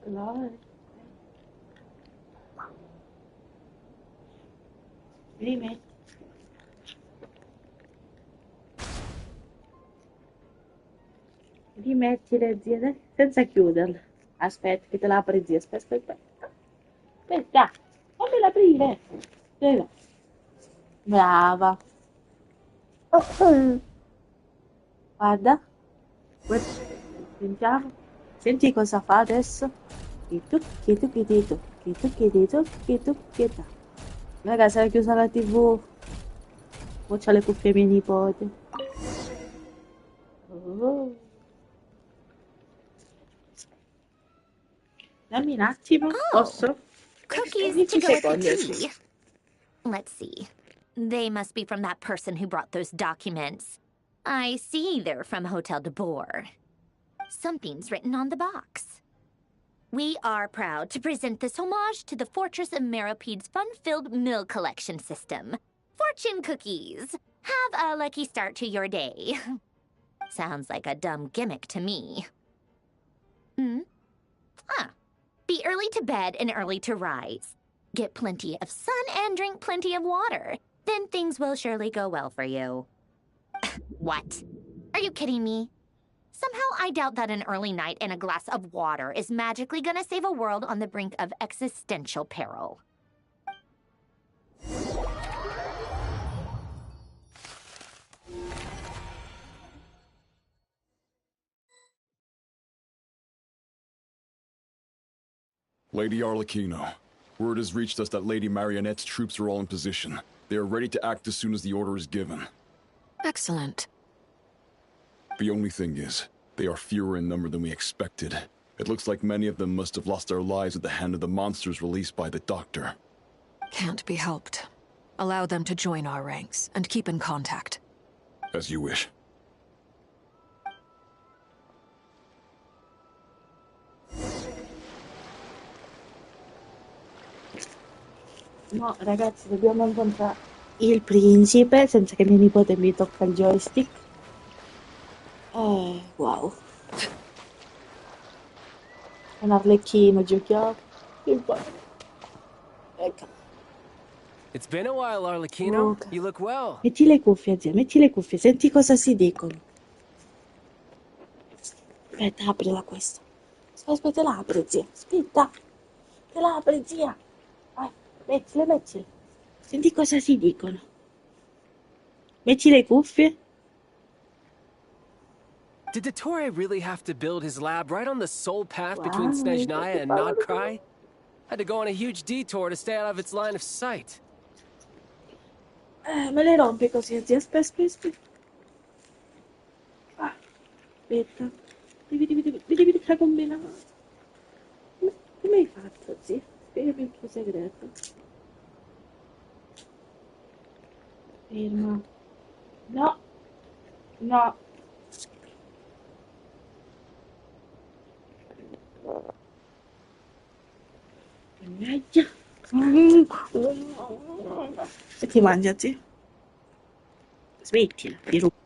Allora, rimetti. Rimettile, zia, dai, senza chiuderla. Aspetta, che te la apri, zia. Aspetta, aspetta. Aspetta, fammela aprire. Dove va? Brava. Guarda. Guarda. Sentiamo. Senti cosa fa adesso? Chi tu, chi tu, chi tu, chi tu, chi tu, chi tu, chi tu. Raga, si è chiusa la TV. O c'ha le cuffie mie nipote. Oh. Dammi un attimo, Oh, posso? cookies 10 to go with the secondi. tea. Let's see. They must be from that person who brought those documents. I see they're from Hotel de Boer. Something's written on the box. We are proud to present this homage to the Fortress of Meropede's fun-filled mill collection system. Fortune cookies. Have a lucky start to your day. Sounds like a dumb gimmick to me. Be early to bed and early to rise. Get plenty of sun and drink plenty of water. Then things will surely go well for you. What? Are you kidding me? Somehow I doubt that an early night and a glass of water is magically gonna save a world on the brink of existential peril. Lady Arlecchino, word has reached us that Lady Marionette's troops are all in position. They are ready to act as soon as the order is given. Excellent. The only thing is, they are fewer in number than we expected. It looks like many of them must have lost their lives at the hand of the monsters released by the Doctor. Can't be helped. Allow them to join our ranks, and keep in contact. As you wish. No, ragazzi, dobbiamo incontrare il principe senza che mia nipote mi tocca il joystick. Wow. Un arlecchino, giochiamo. Che bello. Ecco. It's been a while, Arlecchino. Luca. You look well. Metti le cuffie, zia, metti le cuffie, senti cosa si dicono. Aspetta, aprila questa. Aspetta, la apri, zia. Aspetta. Te la apri, zia. Vai, mettile, mettile. Senti cosa si dicono. Metti le cuffie. Did Dottore really have to build his lab right on the sole path between Wow, Snezhnaya and che Nodcry? Had to go on a huge detour to stay out of its line of sight. Me le rompi così, zia. Aspetta, aspetta, aspetta. Ah, aspetta. Devi combinare. Come hai fatto, zia? Spiegami il tuo segreto. Ferma. No. No. Mannaggia. E ti mangia, zia? Smettila di rompere.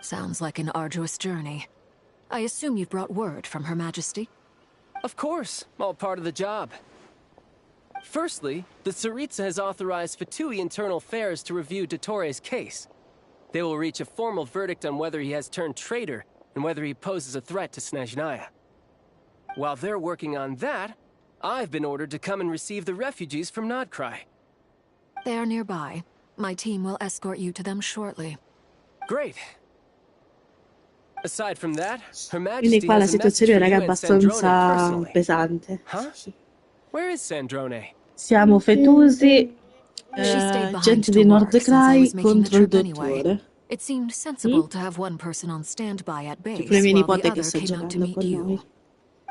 Sounds like an arduous journey. I assume you've brought word from Her Majesty? Of course, all part of the job. Firstly, the Tsaritsa has authorized Fatui Internal Affairs to review Dottore's case. They will reach a formal verdict on whether he has turned traitor and whether he poses a threat to Snezhnaya. While they're working on that, I've been ordered to come and receive the refugees from Nodcry. They are nearby. My team will escort you to them shortly. Great. Aside from that, Her Quindi Majesty qua la has a message situazione, for raga, è you and Sandrone abbastanza personally. pesante. Huh? Where is Sandrone? Siamo fetusi, She stayed behind gente to di work since I Nordcry was making the contro il trip anyway. dottore. It seemed sensible to have one person on standby at C'è pure base mio while the nipote che other sta came out to giocando meet con you. noi.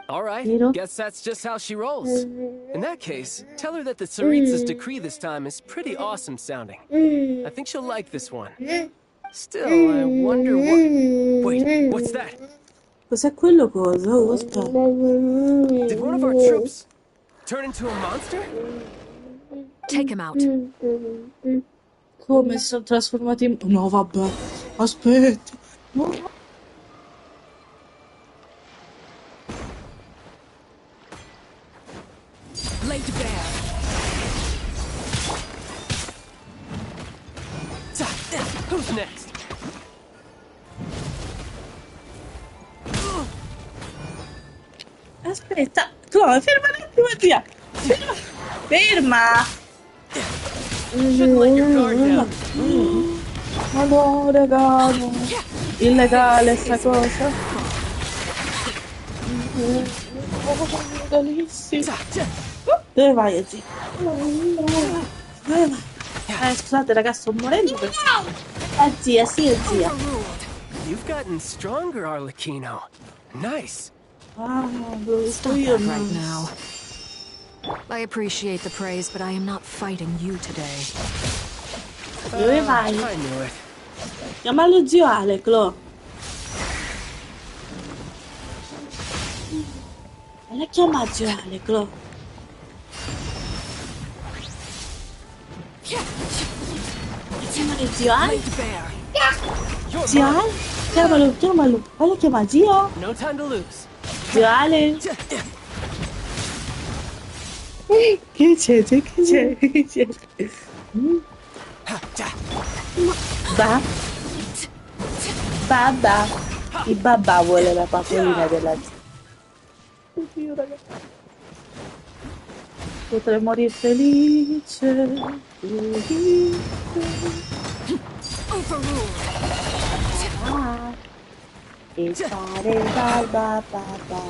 All right, Vero? guess that's just how she rolls. In that case, tell her that the Tsaritsa's decree this time is pretty awesome sounding. I think she'll like this one. Still, I wonder what... Wait, what's that? Cos'è quello cosa? Oh, aspetta. Did one of our troops turn into a monster? Take him out. Come si sono trasformati in... No, vabbè. Aspetta. No. Laid bare. Who's next? Aspetta. Chloe, ferma un attimo, zia. Ferma. Shouldn't let your guard down. Ma no, raga, no. Illegale sta cosa. Illegalissimo. Dove vai, zia? Dove vai? Scusate, ragazzi, sto morendo per... zia, sì, zia. You've gotten stronger, Arlecchino. Nice. Ah, dove sto Stop io? that right now. I appreciate the praise, but I am not fighting you today. Dove vai? I knew it. Chiama lo zio Ale, Clo. E la chiama zio Ale, Clo. Chiamare zio Ale? Laid bare. You're Zio mine. Ale? Chiamalo, chiamalo. Ale chiama zio. No time to lose. Zio Ale? Che c'è? Che c'è? Che c'è? Ba? Babba. Il babà vuole la paperina della zia. Oddio, ragazzi. Potrei morire felice. Overruled. E fare ba ba ba ba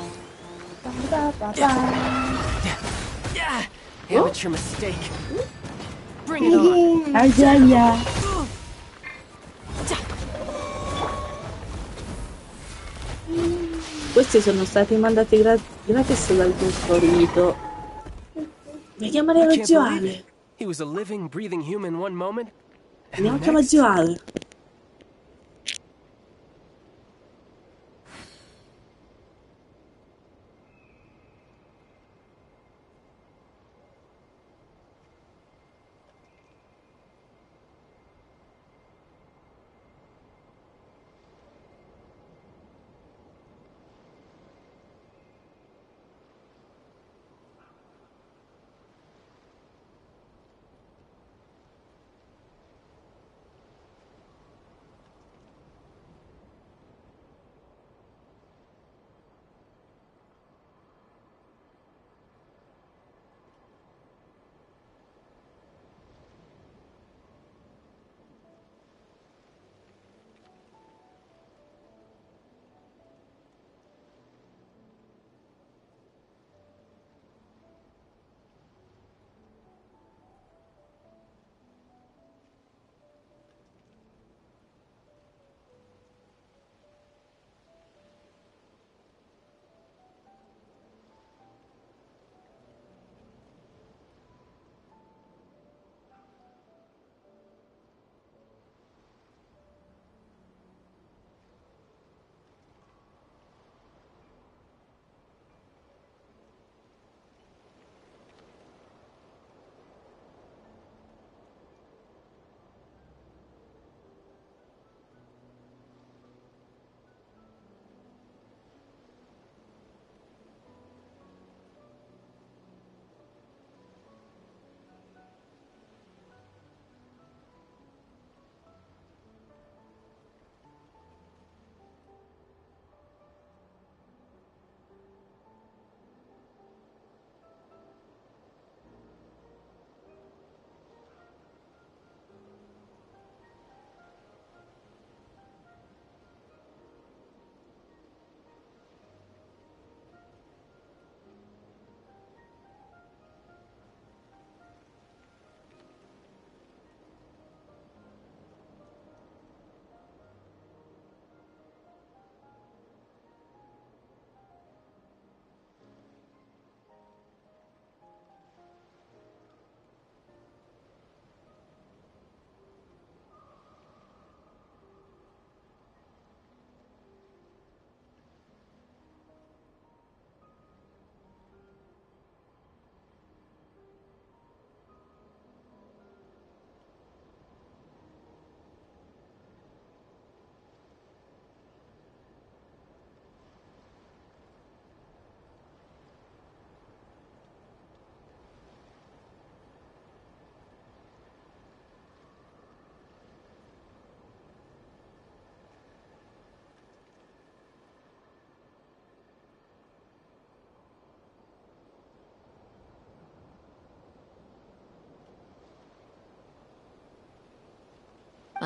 ba ba ba. Amateur mistake. Bring it on. Aia. Questi sono stati mandati gratis dal dottorito. Mi chiamare I lo can't zio believe Ale. it. He was a living, breathing human one moment, and Andiamo a the chiamare next... zio Ale.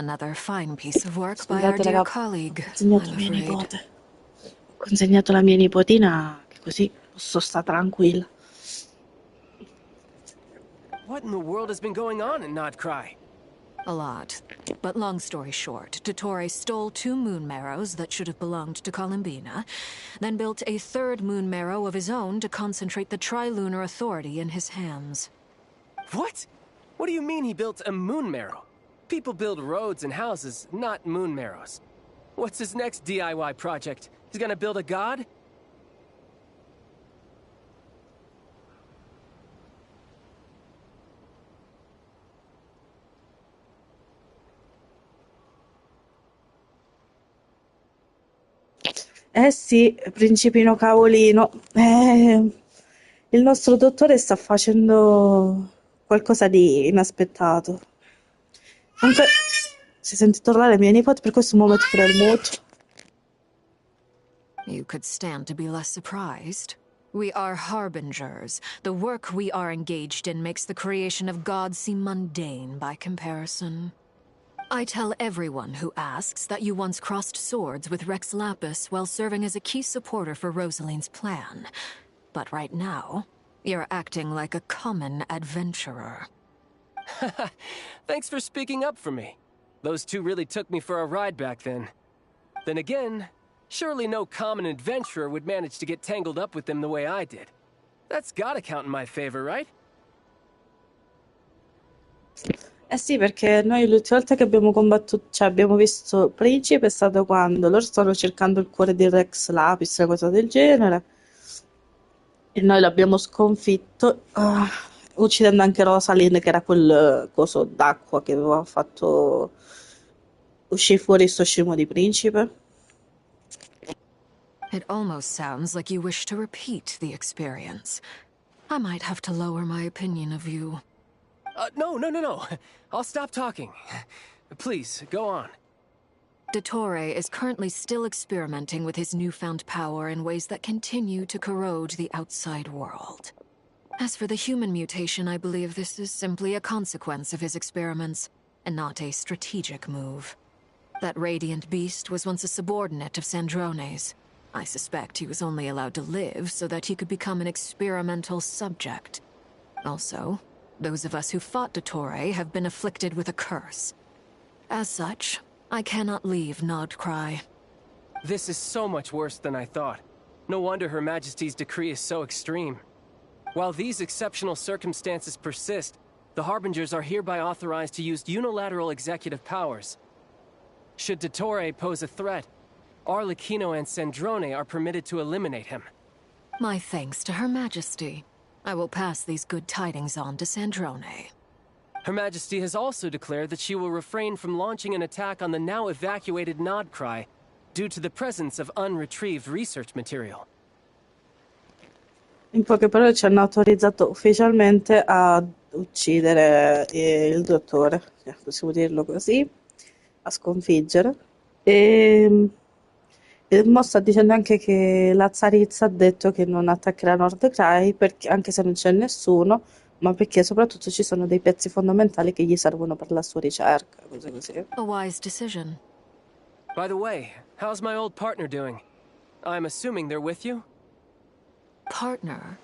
Another fine piece of work by our Scusate, dear raga, ho colleague, consegnato I'm mia afraid. nipote. Ho consegnato la mia nipotina, che così posso stare tranquilla. What in the world has been going on in Nodcry? A lot. But long story short, Dottore stole 2 moon marrows that should have belonged to Columbina, then built a 3rd moon marrow of his own to concentrate the Trilunar Authority in his hands. What? What do you mean he built a moon marrow? People build roads and houses, not moon marrows. What's his next DIY project? He's gonna build a god? Eh sì, principino cavolino. Il nostro dottore sta facendo qualcosa di inaspettato. Comunque, si sente urlare mia nipote, per questo momento per il muto. You could stand to be less surprised. We are harbingers. The work we are engaged in makes the creation of gods seem mundane by comparison. I tell everyone who asks that you once crossed swords with Rex Lapis while serving as a key supporter for Rosaline's plan. But right now, you're acting like a common adventurer. Thanks for speaking up for me. Those 2 really took me for a ride back then. Then again, surely no common adventurer would manage to get tangled up with them the way I did. That's gotta count in my favor, right? Eh sì, perché noi l'ultima volta che abbiamo combattuto, cioè abbiamo visto il principe è stato quando loro stavano cercando il cuore di Rex Lapis, una cosa del genere, e noi l'abbiamo sconfitto, uccidendo anche Rosalind, che era quel coso d'acqua che aveva fatto uscire fuori sto scemo di principe. It almost sounds like you wish to repeat the experience. I might have to lower my opinion of you. No. I'll stop talking. Please, go on. Dottore is currently still experimenting with his newfound power in ways that continue to corrode the outside world. As for the human mutation, I believe this is simply a consequence of his experiments, and not a strategic move. That radiant beast was once a subordinate of Sandrone's. I suspect he was only allowed to live so that he could become an experimental subject. Also, those of us who fought Dottore have been afflicted with a curse. As such, I cannot leave Nodcry. This is so much worse than I thought. No wonder Her Majesty's decree is so extreme. While these exceptional circumstances persist, the Harbingers are hereby authorized to use unilateral executive powers. Should Dottore pose a threat, Arlecchino and Sandrone are permitted to eliminate him. My thanks to Her Majesty. I will pass these good tidings on to Sandrone. Her Majesty has also declared that she will refrain from launching an attack on the now evacuated Nodcry due to the presence of unretrieved research material. In poche parole ci hanno autorizzato ufficialmente a uccidere il dottore, possiamo dirlo così, a sconfiggere. E mo sta dicendo anche che la zarizza ha detto che non attaccherà Nordcry, anche se non c'è nessuno, ma perché soprattutto ci sono dei pezzi fondamentali che gli servono per la sua ricerca, cose così. A wise decision. By the way, how's my old partner doing? I'm assuming they're with you? Partner?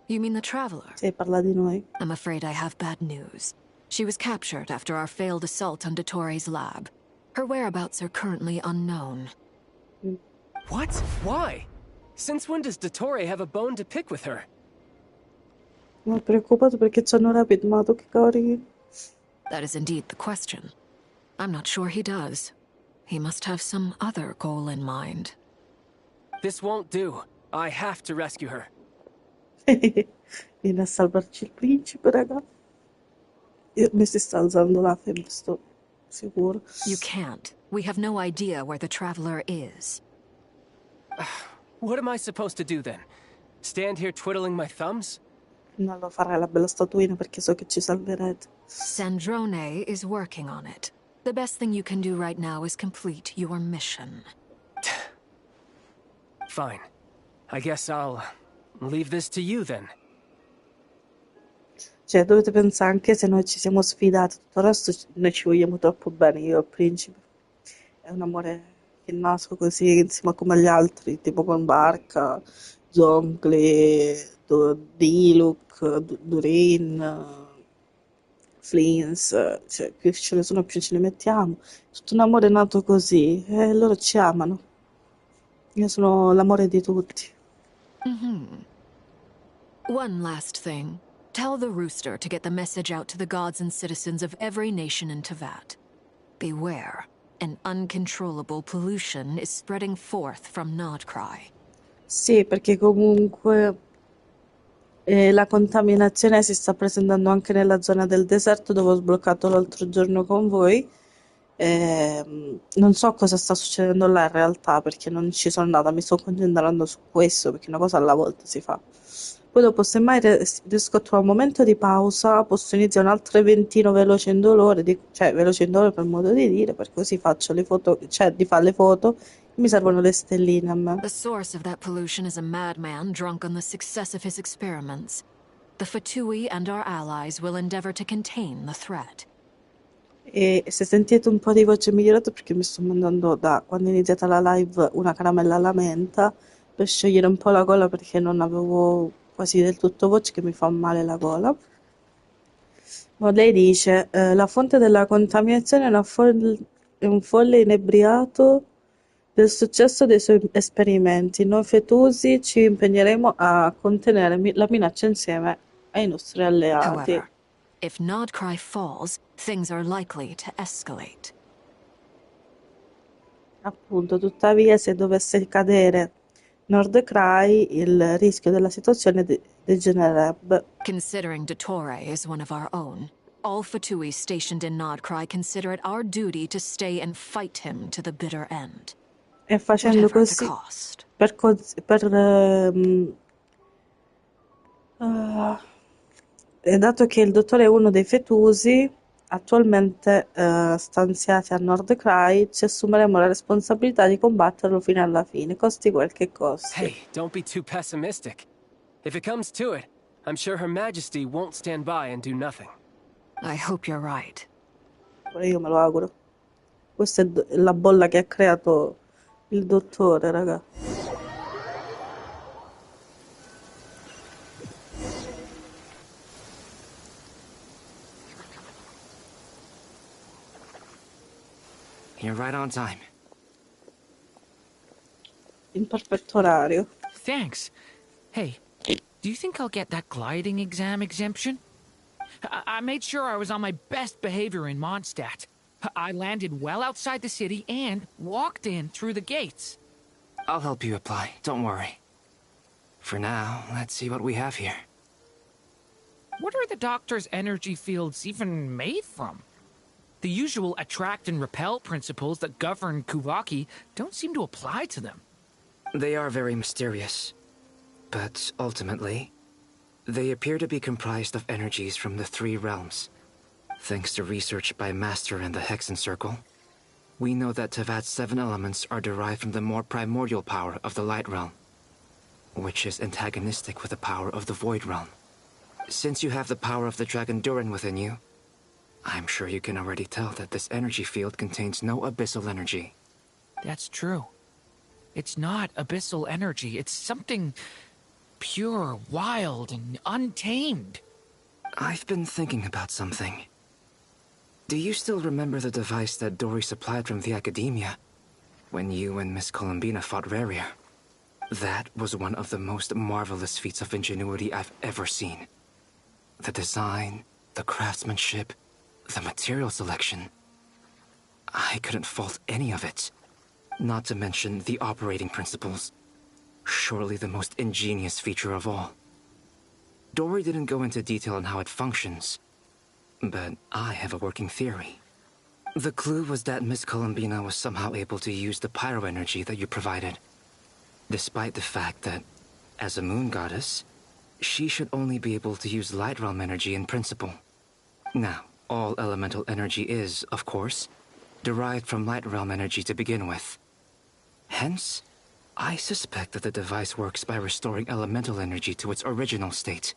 You mean the Traveler? Sì, parla di noi. I'm afraid I have bad news. She was captured after our failed assault on Dottore's lab. Her whereabouts are currently unknown. What? Why? Since when does Dottore have a bone to pick with her? Sono preoccupato perché ci hanno rapinato, che carini. That is indeed the question. I'm not sure he does. He must have some other goal in mind. This won't do. I have to rescue her. Viene a salvarci il principe, raga. Mi si sta alzando la febbre, sto sicuro. You can't. We have no idea where the Traveler is. What am I supposed to do then? Stand here twiddling my thumbs? Non lo farai la bella statuina perché so che ci salverete. Sandrone is working on it. The best thing you can do right now is complete your mission. Fine. I guess I'll leave this to you then. Cioè, dovete pensare, anche se noi ci siamo sfidati, tutto il resto noi ci vogliamo troppo bene, io e il principe. È un amore che nasce così insieme come agli altri, tipo con Barca, Zongli, Diluc, Durin, Flins, cioè più ce ne sono più ce ne mettiamo. Tutto un amore nato così e loro ci amano. Io sono l'amore di tutti. One last thing. Tell the rooster to get the message out to the gods and citizens of every nation in Tevat. Beware. An uncontrollable pollution is spreading forth from Nodcry. Sì, perché comunque la contaminazione si sta presentando anche nella zona del deserto dove ho sbloccato l'altro giorno con voi. Non so cosa sta succedendo là in realtà perché non ci sono andata, mi sto concentrando su questo perché una cosa alla volta si fa. Poi dopo, semmai riesco a trovare un momento di pausa, posso iniziare un altro eventino veloce indolore, cioè veloce indolore per modo di dire, perché così faccio le foto, cioè di fare le foto, mi servono le stelline a me. The source of that pollution is a madman drunk on the success of his experiments. The Fatui and our allies will endeavor to contain the threat. E se sentite un po' di voce migliorata perché mi sto mandando da quando è iniziata la live una caramella alla menta per sciogliere un po' la gola perché non avevo quasi del tutto voce che mi fa male la gola. Ma lei dice, la fonte della contaminazione è, è un folle inebriato del successo dei suoi esperimenti. Noi fetusi ci impegneremo a contenere la minaccia insieme ai nostri alleati. However, if Nodcry falls, things are likely to escalate. Appunto, tuttavia, se dovesse cadere Nordcry, il rischio della situazione degenererebbe. Considering Dottore is one of our own, all Fatui stationed in Nodcry consider it our duty to stay and fight him to the bitter end. E facendo Whatever the così, cost. e dato che il dottore è uno dei fetusi attualmente stanziati a Nordcry, ci assumeremo la responsabilità di combatterlo fino alla fine, costi quel che costi. Hey, don't be too pessimistic. If it comes to it, I'm sure Her Majesty won't stand by and do nothing. I hope you're right. Pure io me lo auguro. Questa è la bolla che ha creato il dottore, raga. You're right on time. In perfetto orario. Thanks. Hey, do you think I'll get that gliding exam exemption? I made sure I was on my best behavior in Mondstadt. I landed well outside the city and walked in through the gates. I'll help you apply, don't worry. For now, let's see what we have here. What are the doctor's energy fields even made from? The usual attract and repel principles that govern Kuvaki don't seem to apply to them. They are very mysterious. But ultimately, they appear to be comprised of energies from the three realms. Thanks to research by Master in the Hexen Circle, we know that Tevat's 7 elements are derived from the more primordial power of the Light Realm, which is antagonistic with the power of the Void Realm. Since you have the power of the Dragon Durin within you, I'm sure you can already tell that this energy field contains no abyssal energy. That's true. It's not abyssal energy. It's something pure, wild, and untamed. I've been thinking about something. Do you still remember the device that Dory supplied from the Academia when you and Miss Columbina fought Raria? That was one of the most marvelous feats of ingenuity I've ever seen. The design, the craftsmanship, the material selection. I couldn't fault any of it. Not to mention the operating principles. Surely the most ingenious feature of all. Dory didn't go into detail on how it functions, but I have a working theory. The clue was that Miss Columbina was somehow able to use the pyro energy that you provided, despite the fact that, as a moon goddess, she should only be able to use light realm energy in principle. Now, all elemental energy is, of course, derived from light realm energy to begin with. Hence, I suspect that the device works by restoring elemental energy to its original state.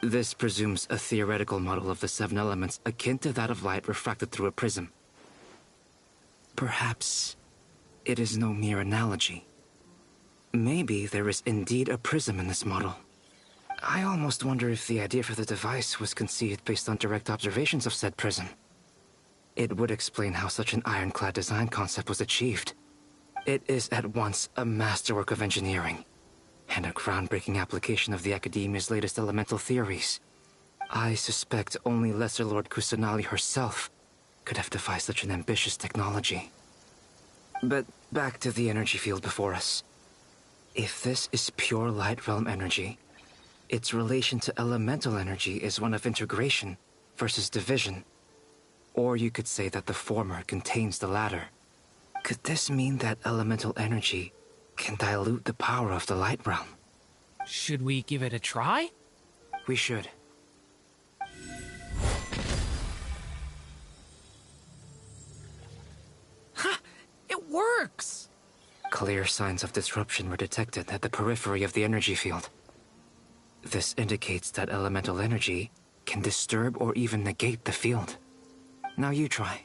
This presumes a theoretical model of the seven elements akin to that of light refracted through a prism. Perhaps it is no mere analogy. Maybe there is indeed a prism in this model. I almost wonder if the idea for the device was conceived based on direct observations of said prism. It would explain how such an ironclad design concept was achieved. It is at once a masterwork of engineering and a groundbreaking application of the Academia's latest elemental theories. I suspect only Lesser Lord Kusanali herself could have devised such an ambitious technology. But back to the energy field before us. If this is pure light realm energy, its relation to elemental energy is one of integration versus division. Or you could say that the former contains the latter. Could this mean that elemental energy can dilute the power of the light realm? Should we give it a try? We should. Ha! It works! Clear signs of disruption were detected at the periphery of the energy field. This indicates that elemental energy can disturb or even negate the field. Now you try.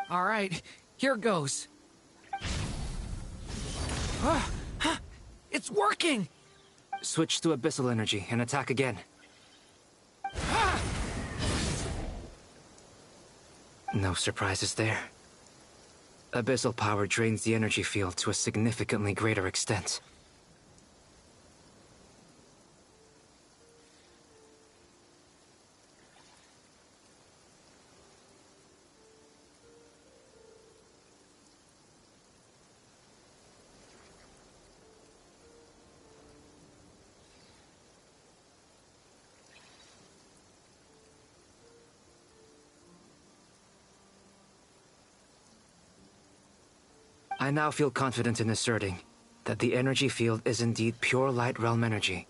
All right, here goes. It's working! Switch to abyssal energy and attack again. No surprises there. Abyssal power drains the energy field to a significantly greater extent. I now feel confident in asserting that the energy field is indeed pure light realm energy,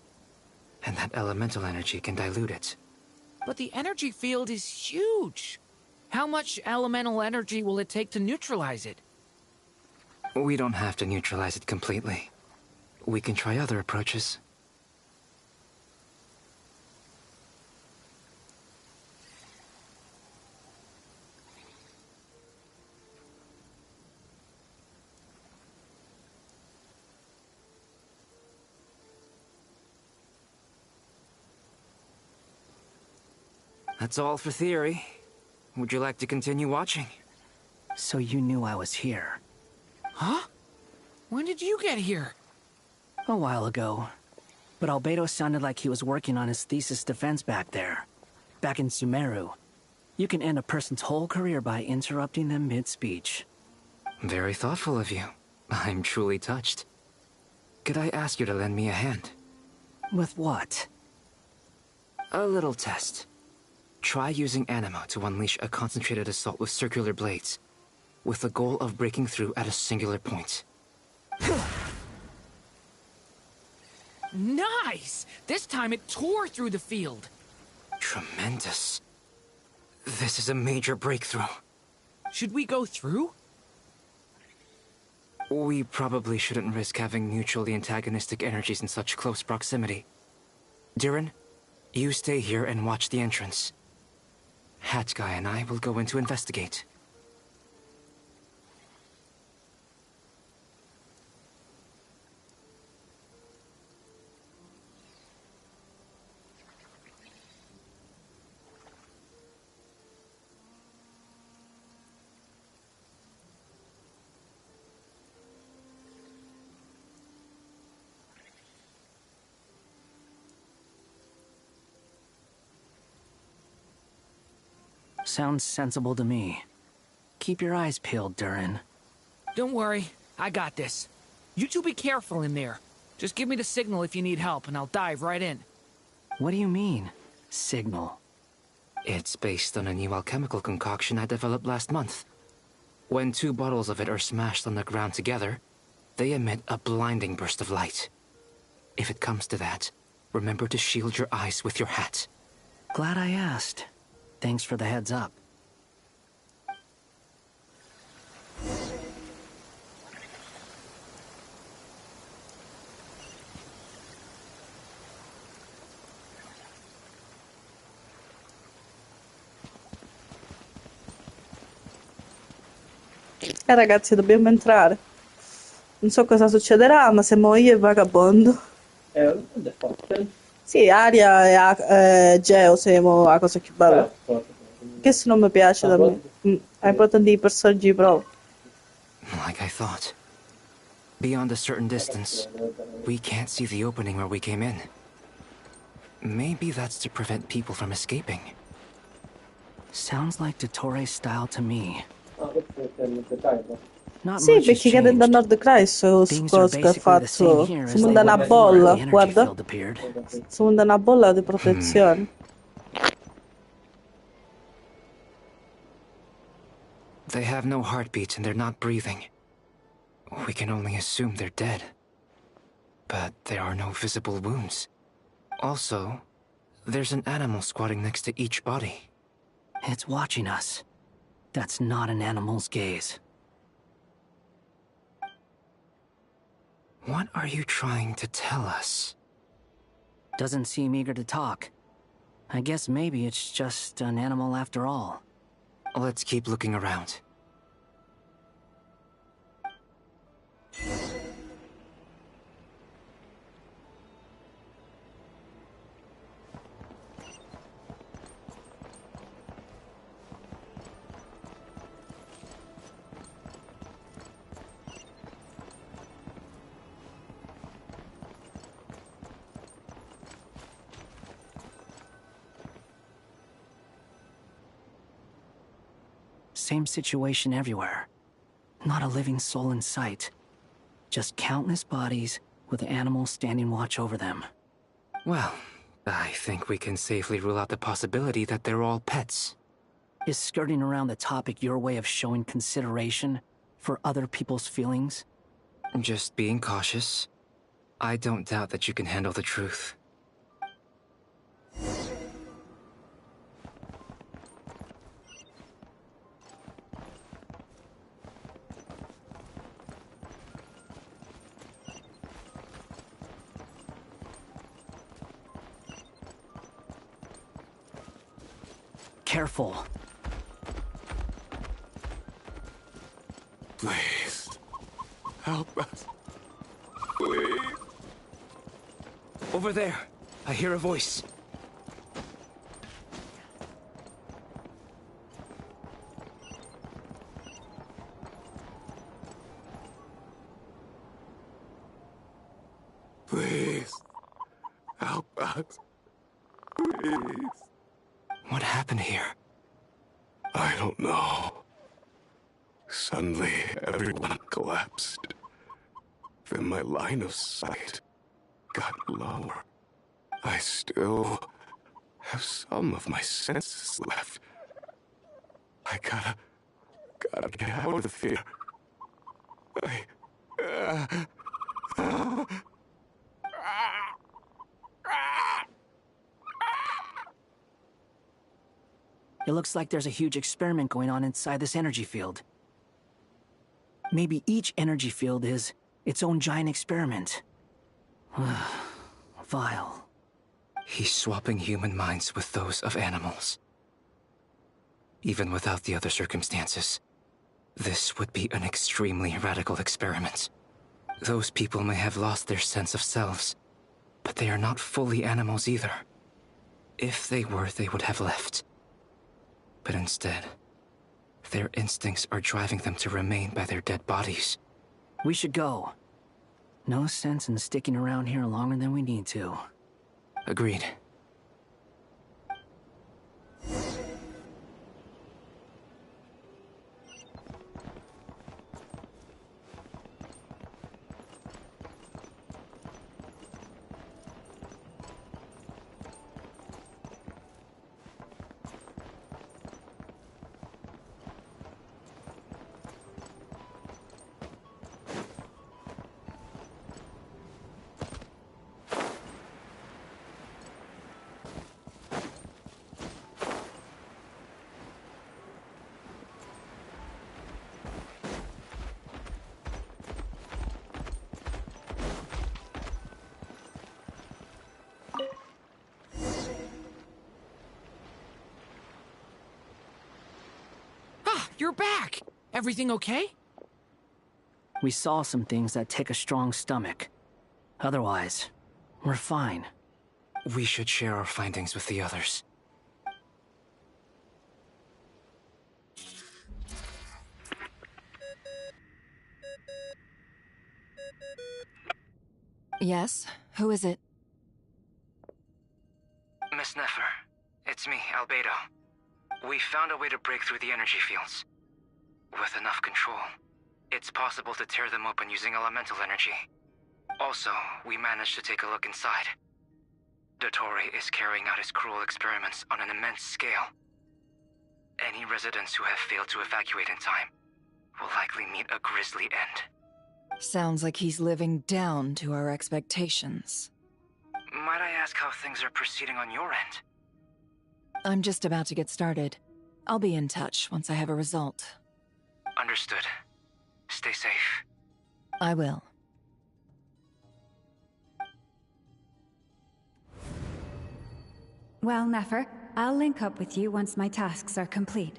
and that elemental energy can dilute it. But the energy field is huge. How much elemental energy will it take to neutralize it? We don't have to neutralize it completely. We can try other approaches. That's all for theory. Would you like to continue watching? So you knew I was here. Huh? When did you get here? A while ago. But Albedo sounded like he was working on his thesis defense back there. Back in Sumeru. You can end a person's whole career by interrupting them mid-speech. Very thoughtful of you. I'm truly touched. Could I ask you to lend me a hand? With what? A little test. Try using Animo to unleash a concentrated assault with circular blades, with the goal of breaking through at a singular point. Nice! This time it tore through the field. Tremendous. This is a major breakthrough. Should we go through? We probably shouldn't risk having mutually antagonistic energies in such close proximity. Durin, you stay here and watch the entrance. Hat Guy and I will go in to investigate. Sounds sensible to me. Keep your eyes peeled, Durin. Don't worry, I got this. You two be careful in there. Just give me the signal if you need help, and I'll dive right in. What do you mean, signal? It's based on a new alchemical concoction I developed last month. When 2 bottles of it are smashed on the ground together, they emit a blinding burst of light. If it comes to that, remember to shield your eyes with your hat. Glad I asked. Thanks for the heads up. Ragazzi, dobbiamo entrare. Non so cosa succederà, ma siamo io e il vagabondo. Non è forte. Sì, Aria e Geo siamo la cosa più bella. Che se non mi piace da me. Hai proprio dei personaggi proprio. Like I thought. Beyond a certain distance, we can't see the opening where we came in. Maybe that's to prevent people from escaping. Sounds like Dottore's style to me. Questo è il dettaglio. Not Sì, much has perché cadendo a changed. Nord Christ su Things are cosa che ha basically the same fatto. here Si as they monta were una before bolla, the energy guarda. field appeared. Si monta una bolla di protezione. They have no heartbeats and they're not breathing. We can only assume they're dead. But there are no visible wounds. Also, there's an animal squatting next to each body. It's watching us. That's not an animal's gaze. What are you trying to tell us? Doesn't seem eager to talk. I guess maybe it's just an animal after all. Let's keep looking around. Same situation everywhere. Not a living soul in sight. Just countless bodies with animals standing watch over them. Well, I think we can safely rule out the possibility that they're all pets. Is skirting around the topic your way of showing consideration for other people's feelings? Just being cautious. I don't doubt that you can handle the truth. Careful. Please. Help us. Please. Over there, I hear a voice. Please. Help us. Please. What happened here? I don't know. Suddenly, everyone collapsed. Then my line of sight got lower. I still have some of my senses left. I gotta get out of here. It looks like there's a huge experiment going on inside this energy field. Maybe each energy field is its own giant experiment. Vile. He's swapping human minds with those of animals. Even without the other circumstances, this would be an extremely radical experiment. Those people may have lost their sense of selves, but they are not fully animals either. If they were, they would have left. But instead, their instincts are driving them to remain by their dead bodies. We should go. No sense in sticking around here longer than we need to. Agreed. You're back! Everything okay? We saw some things that take a strong stomach. Otherwise, we're fine. We should share our findings with the others. Yes? Who is it? Miss Nefer, it's me, Albedo. We found a way to break through the energy fields. With enough control, it's possible to tear them open using elemental energy. Also, we managed to take a look inside. Dottore is carrying out his cruel experiments on an immense scale. Any residents who have failed to evacuate in time will likely meet a grisly end. Sounds like he's living down to our expectations. Might I ask how things are proceeding on your end? I'm just about to get started. I'll be in touch once I have a result. Understood. Stay safe. I will. Well, Nefer, I'll link up with you once my tasks are complete.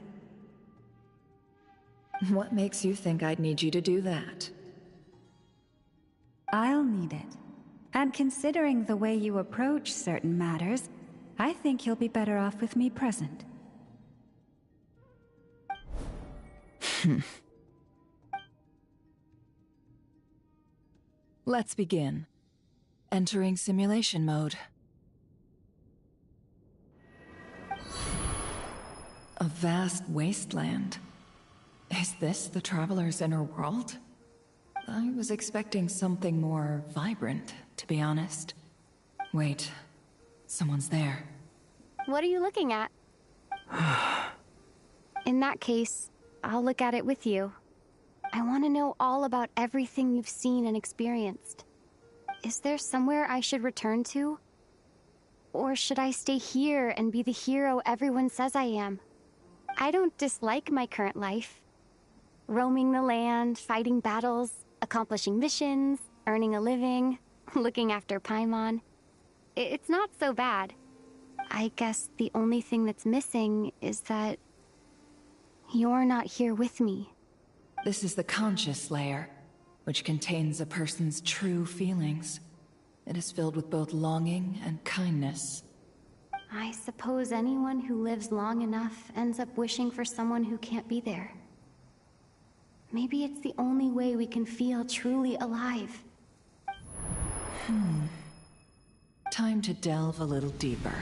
What makes you think I'd need you to do that? I'll need it. And considering the way you approach certain matters, I think you'll be better off with me present. Let's begin. Entering simulation mode. A vast wasteland. Is this the Traveler's inner world? I was expecting something more vibrant, to be honest. Wait, someone's there. What are you looking at? In that case, I'll look at it with you. I want to know all about everything you've seen and experienced. Is there somewhere I should return to? Or should I stay here and be the hero everyone says I am? I don't dislike my current life. Roaming the land, fighting battles, accomplishing missions, earning a living, looking after Paimon. It's not so bad. I guess the only thing that's missing is that you're not here with me. This is the conscious layer, which contains a person's true feelings. It is filled with both longing and kindness. I suppose anyone who lives long enough ends up wishing for someone who can't be there. Maybe it's the only way we can feel truly alive. Time to delve a little deeper.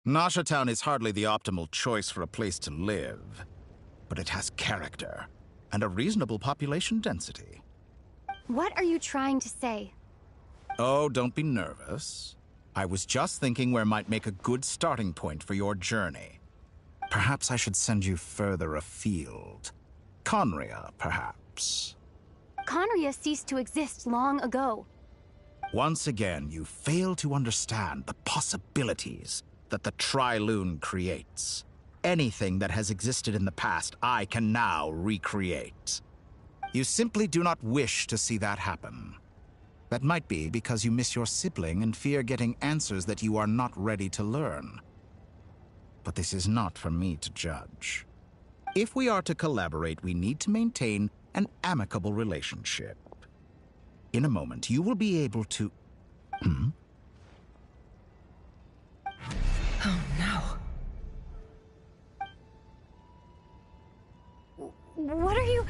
Nasha Town is hardly the optimal choice for a place to live, but it has character and a reasonable population density. What are you trying to say? Oh, don't be nervous. I was just thinking where might make a good starting point for your journey. Perhaps I should send you further afield. Conria, perhaps. Conria ceased to exist long ago. Once again, you fail to understand the possibilities that the Tri-Lune creates. Anything that has existed in the past, I can now recreate. You simply do not wish to see that happen. That might be because you miss your sibling and fear getting answers that you are not ready to learn. But this is not for me to judge. If we are to collaborate, we need to maintain an amicable relationship. In a moment, you will be able to... Oh no. What are you...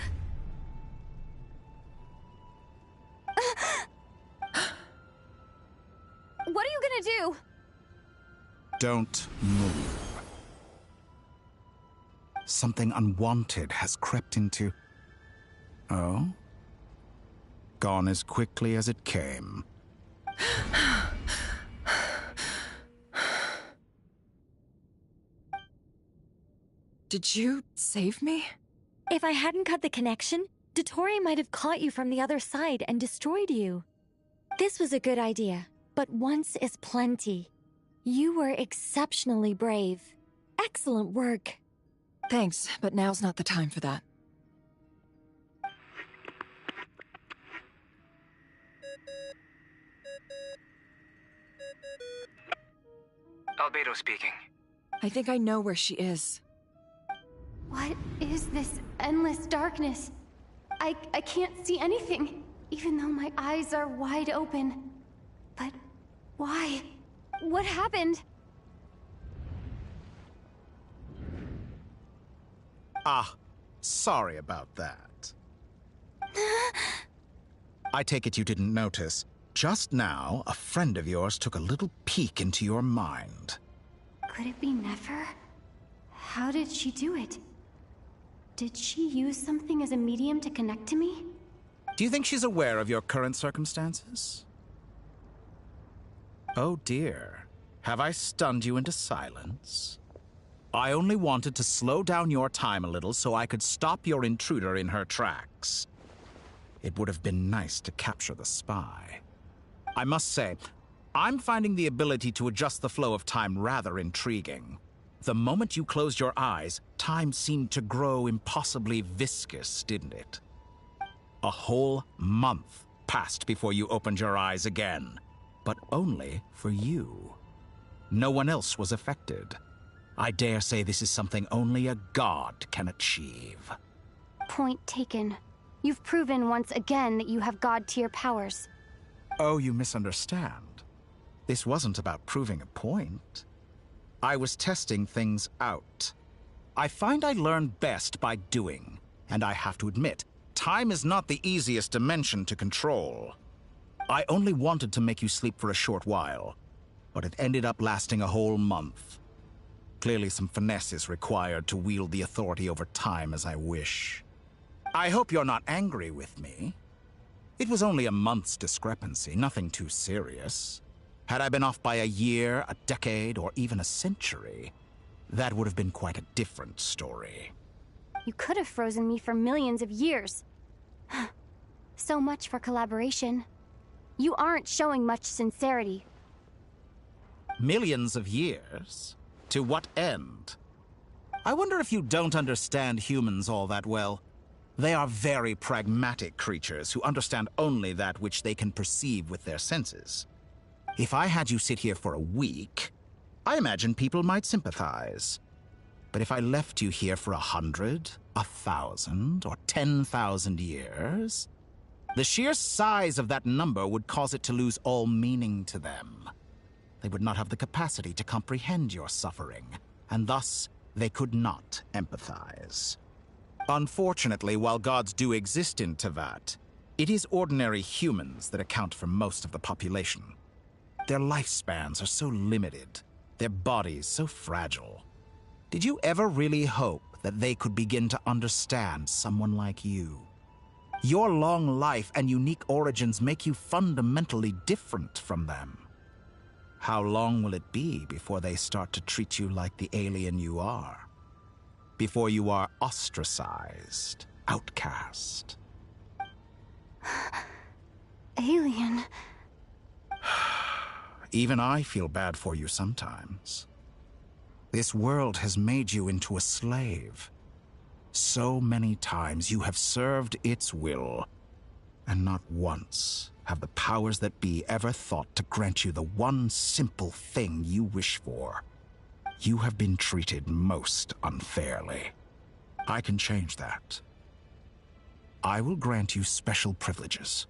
What are you gonna do? Don't move. Something unwanted has crept into... Oh? Gone as quickly as it came. Did you save me? If I hadn't cut the connection, Dottore might have caught you from the other side and destroyed you. This was a good idea, but once is plenty. You were exceptionally brave. Excellent work. Thanks, but now's not the time for that. Albedo speaking. I think I know where she is. What is this endless darkness? I can't see anything, even though my eyes are wide open. But why? What happened? Ah, sorry about that. I take it you didn't notice. Just now, a friend of yours took a little peek into your mind. Could it be Nefer? How did she do it? Did she use something as a medium to connect to me? Do you think she's aware of your current circumstances? Oh dear. Have I stunned you into silence? I only wanted to slow down your time a little so I could stop your intruder in her tracks. It would have been nice to capture the spy. I must say, I'm finding the ability to adjust the flow of time rather intriguing. The moment you closed your eyes, time seemed to grow impossibly viscous, didn't it? A whole month passed before you opened your eyes again, but only for you. No one else was affected. I dare say this is something only a god can achieve. Point taken. You've proven once again that you have god-tier powers. Oh, you misunderstand. This wasn't about proving a point. I was testing things out. I find I learn best by doing, and I have to admit, time is not the easiest dimension to control. I only wanted to make you sleep for a short while, but it ended up lasting a whole month. Clearly some finesse is required to wield the authority over time as I wish. I hope you're not angry with me. It was only a month's discrepancy, nothing too serious. Had I been off by a year, a decade, or even a century, that would have been quite a different story. You could have frozen me for millions of years. So much for collaboration. You aren't showing much sincerity. Millions of years? To what end? I wonder if you don't understand humans all that well. They are very pragmatic creatures who understand only that which they can perceive with their senses. If I had you sit here for a week, I imagine people might sympathize. But if I left you here for 100, 1,000, or 10,000 years, the sheer size of that number would cause it to lose all meaning to them. They would not have the capacity to comprehend your suffering, and thus they could not empathize. Unfortunately, while gods do exist in Tevat, it is ordinary humans that account for most of the population. Their lifespans are so limited, their bodies so fragile. Did you ever really hope that they could begin to understand someone like you? Your long life and unique origins make you fundamentally different from them. How long will it be before they start to treat you like the alien you are? Before you are ostracized, outcast? Alien. Even I feel bad for you sometimes. This world has made you into a slave. So many times you have served its will, and not once have the powers that be ever thought to grant you the one simple thing you wish for. You have been treated most unfairly. I can change that. I will grant you special privileges,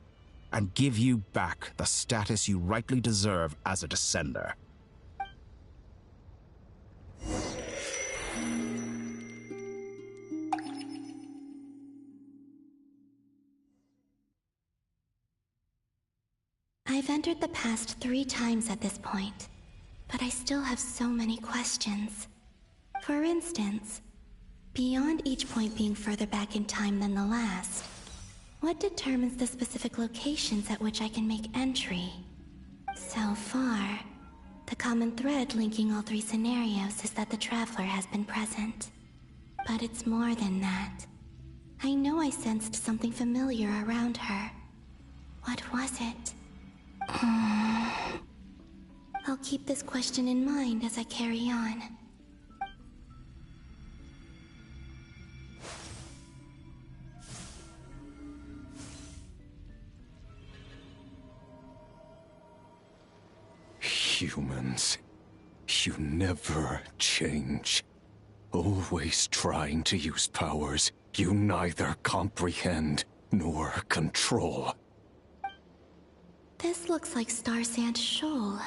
and give you back the status you rightly deserve as a descender. I've entered the past 3 times at this point, but I still have so many questions. For instance, beyond each point being further back in time than the last, what determines the specific locations at which I can make entry? So far, the common thread linking all 3 scenarios is that the Traveler has been present. But it's more than that. I know I sensed something familiar around her. What was it? I'll keep this question in mind as I carry on. You never change. Always trying to use powers you neither comprehend nor control. This looks like Star Sand Shoal.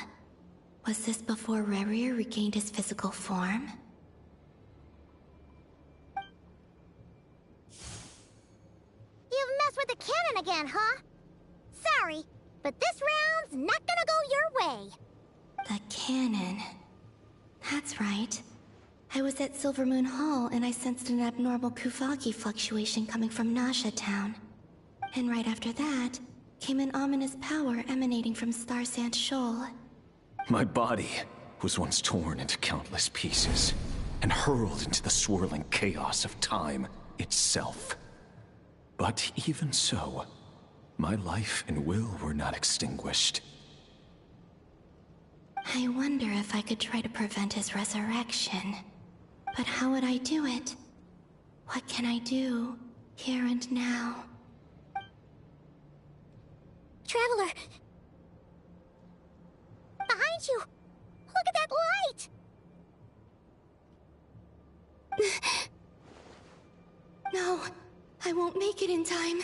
Was this before Rerir regained his physical form? You've messed with the cannon again, huh? Sorry, but this round's not gonna go your way. The cannon. That's right. I was at Silver Moon Hall and I sensed an abnormal Kuvaki fluctuation coming from Nasha Town. And right after that, came an ominous power emanating from Star Sand Shoal. My body was once torn into countless pieces and hurled into the swirling chaos of time itself. But even so, my life and will were not extinguished. I wonder if I could try to prevent his resurrection. But how would I do it? What can I do, here and now? Traveler! Behind you! Look at that light! No, I won't make it in time.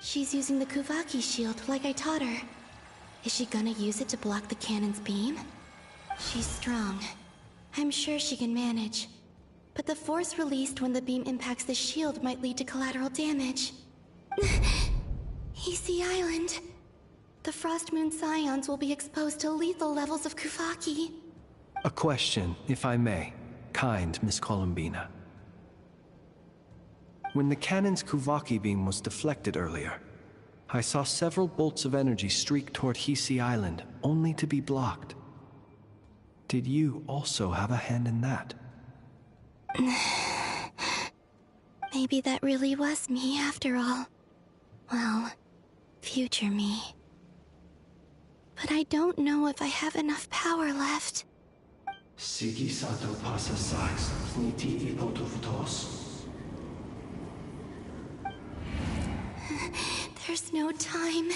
She's using the Kuvaki shield like I taught her. Is she gonna use it to block the cannon's beam? She's strong. I'm sure she can manage. But the force released when the beam impacts the shield might lead to collateral damage. EC Island. The Frost Moon Scions will be exposed to lethal levels of Kuvaki. A question, if I may. Kind Miss Columbina. When the cannon's Kuvaki beam was deflected earlier, I saw several bolts of energy streak toward Hisi Island, only to be blocked. Did you also have a hand in that? Maybe that really was me after all. Well, future me. But I don't know if I have enough power left. Sigi sato pasa sax, niti ipotuvtos. There's no time.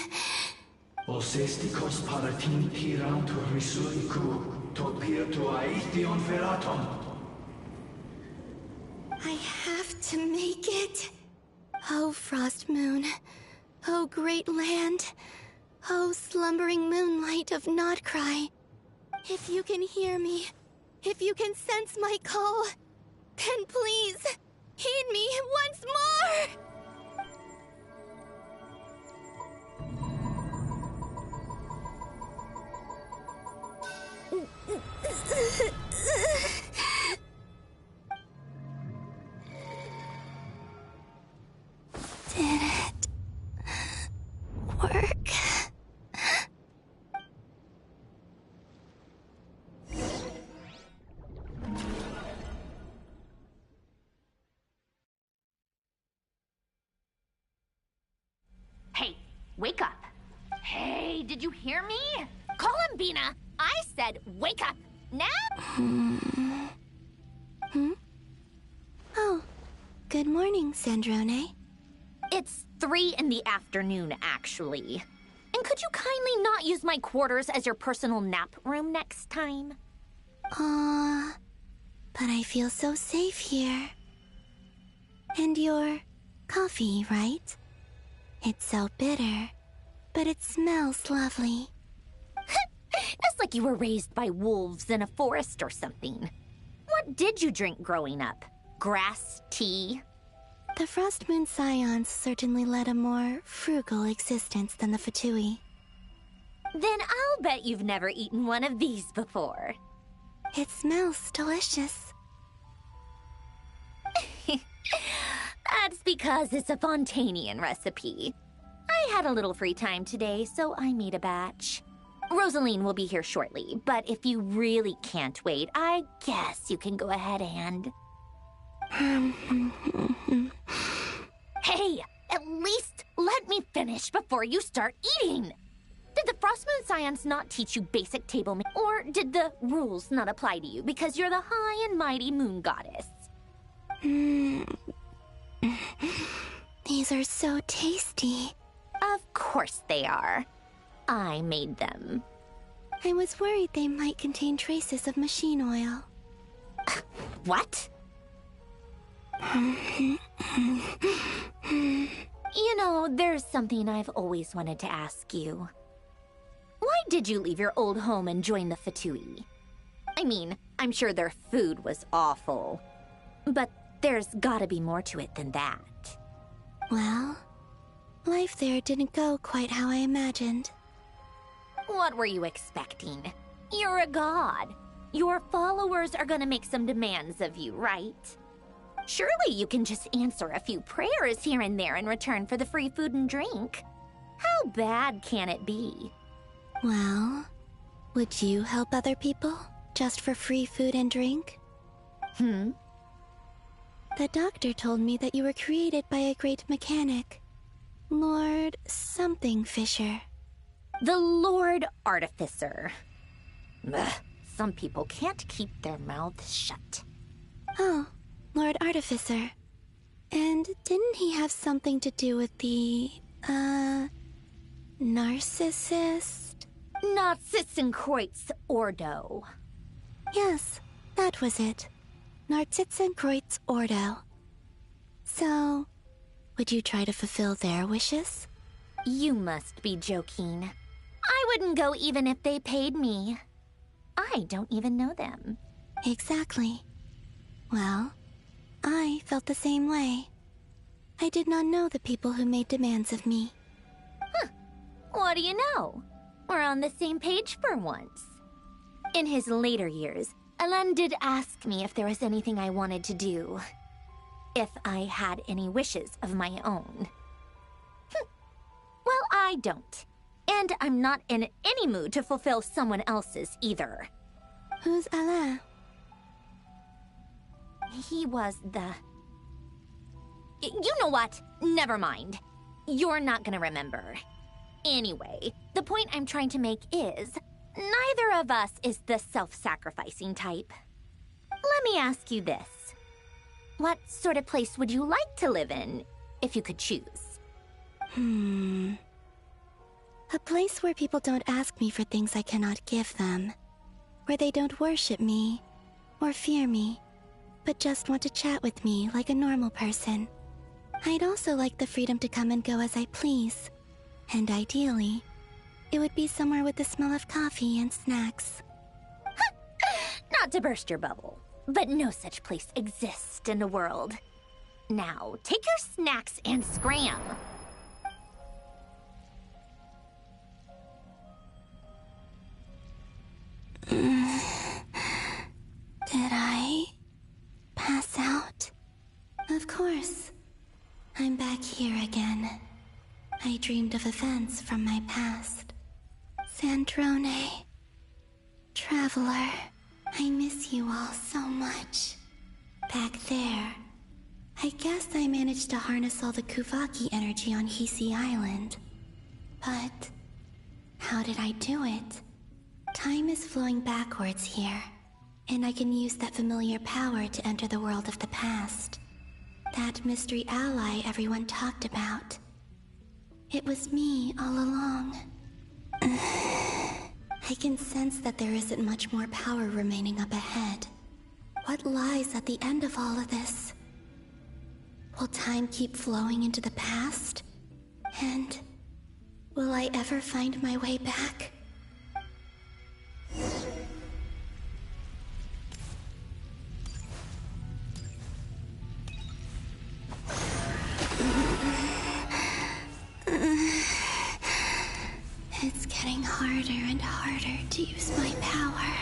Osestikos paratin tiram to risuiku, to pirtu aithion feraton. I have to make it. Oh, Frost Moon. Oh, great land. Oh, slumbering moonlight of Nodcry. If you can hear me, if you can sense my call, then please, heed me once more! Did it work? Hey, wake up. Hey, did you hear me? Columbina, I said wake up. Now? Oh, good morning, Sandrone. It's 3 in the afternoon, actually. And could you kindly not use my quarters as your personal nap room next time? But I feel so safe here. And your coffee, right? It's so bitter, but it smells lovely. It's like you were raised by wolves in a forest or something. What did you drink growing up? Grass tea? The Frost Moon Scions certainly led a more frugal existence than the Fatui. Then I'll bet you've never eaten one of these before. It smells delicious. That's because it's a Fontanian recipe. I had a little free time today, so I made a batch. Rosaline will be here shortly, but if you really can't wait, I guess you can go ahead and... Hey, at least let me finish before you start eating! Did the Frost Moon Scions not teach you basic table or did the rules not apply to you because you're the high and mighty moon goddess? These are so tasty. Of course they are. I made them. I was worried they might contain traces of machine oil. What? You know, there's something I've always wanted to ask you. Why did you leave your old home and join the Fatui? I mean, I'm sure their food was awful. But there's gotta be more to it than that. Well, life there didn't go quite how I imagined. What were you expecting? You're a god. Your followers are gonna make some demands of you, right? Surely you can just answer a few prayers here and there in return for the free food and drink. How bad can it be? Well, would you help other people just for free food and drink? Hmm? The doctor told me that you were created by a great mechanic, Lord something Fisher. The Lord Artificer. Ugh, some people can't keep their mouths shut. Oh, Lord Artificer. And didn't he have something to do with the, narcissist? Narcissenkreuz Ordo. Yes, that was it. Narcissenkreuz Ordo. So, would you try to fulfill their wishes? You must be joking. I wouldn't go even if they paid me. I don't even know them. Exactly. Well, I felt the same way. I did not know the people who made demands of me. Huh. What do you know? We're on the same page for once. In his later years, Alan did ask me if there was anything I wanted to do. If I had any wishes of my own. Well, I don't. And I'm not in any mood to fulfill someone else's either. Who's Alain? He was the... You know what? Never mind. You're not gonna remember. Anyway, the point I'm trying to make is, neither of us is the self-sacrificing type. Let me ask you this. What sort of place would you like to live in, if you could choose? A place where people don't ask me for things I cannot give them. Where they don't worship me, or fear me, but just want to chat with me like a normal person. I'd also like the freedom to come and go as I please. And ideally, it would be somewhere with the smell of coffee and snacks. Not to burst your bubble, but no such place exists in the world. Now, take your snacks and scram. Did I pass out? Of course. I'm back here again. I dreamed of events from my past. Sandrone. Traveler. I miss you all so much. Back there. I guess I managed to harness all the Kuvaki energy on Hisi Island. But how did I do it? Time is flowing backwards here, and I can use that familiar power to enter the world of the past. That mystery ally everyone talked about. It was me all along. I can sense that there isn't much more power remaining up ahead. What lies at the end of all of this? Will time keep flowing into the past? And will I ever find my way back? It's getting harder and harder to use my power.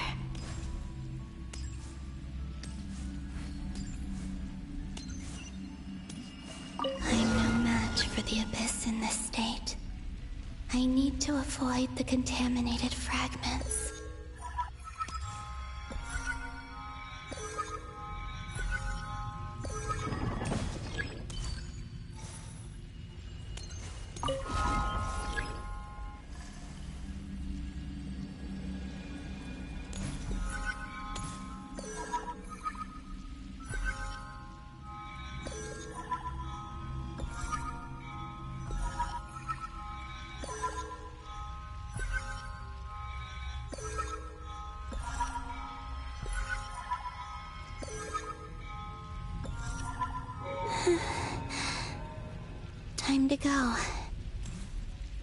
I'm no match for the Abyss in this state. I need to avoid the contaminated fragments. time to go.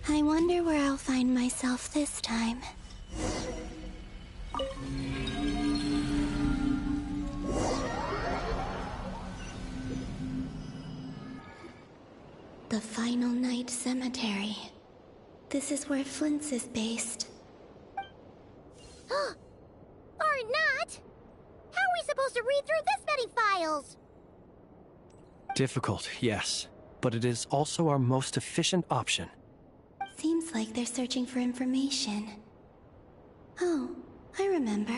I wonder where I'll find myself this time. The Final Night Cemetery. This is where Flint's is based. Or not! How are we supposed to read through this many files? Difficult, yes, but it is also our most efficient option. Seems like they're searching for information. Oh, I remember.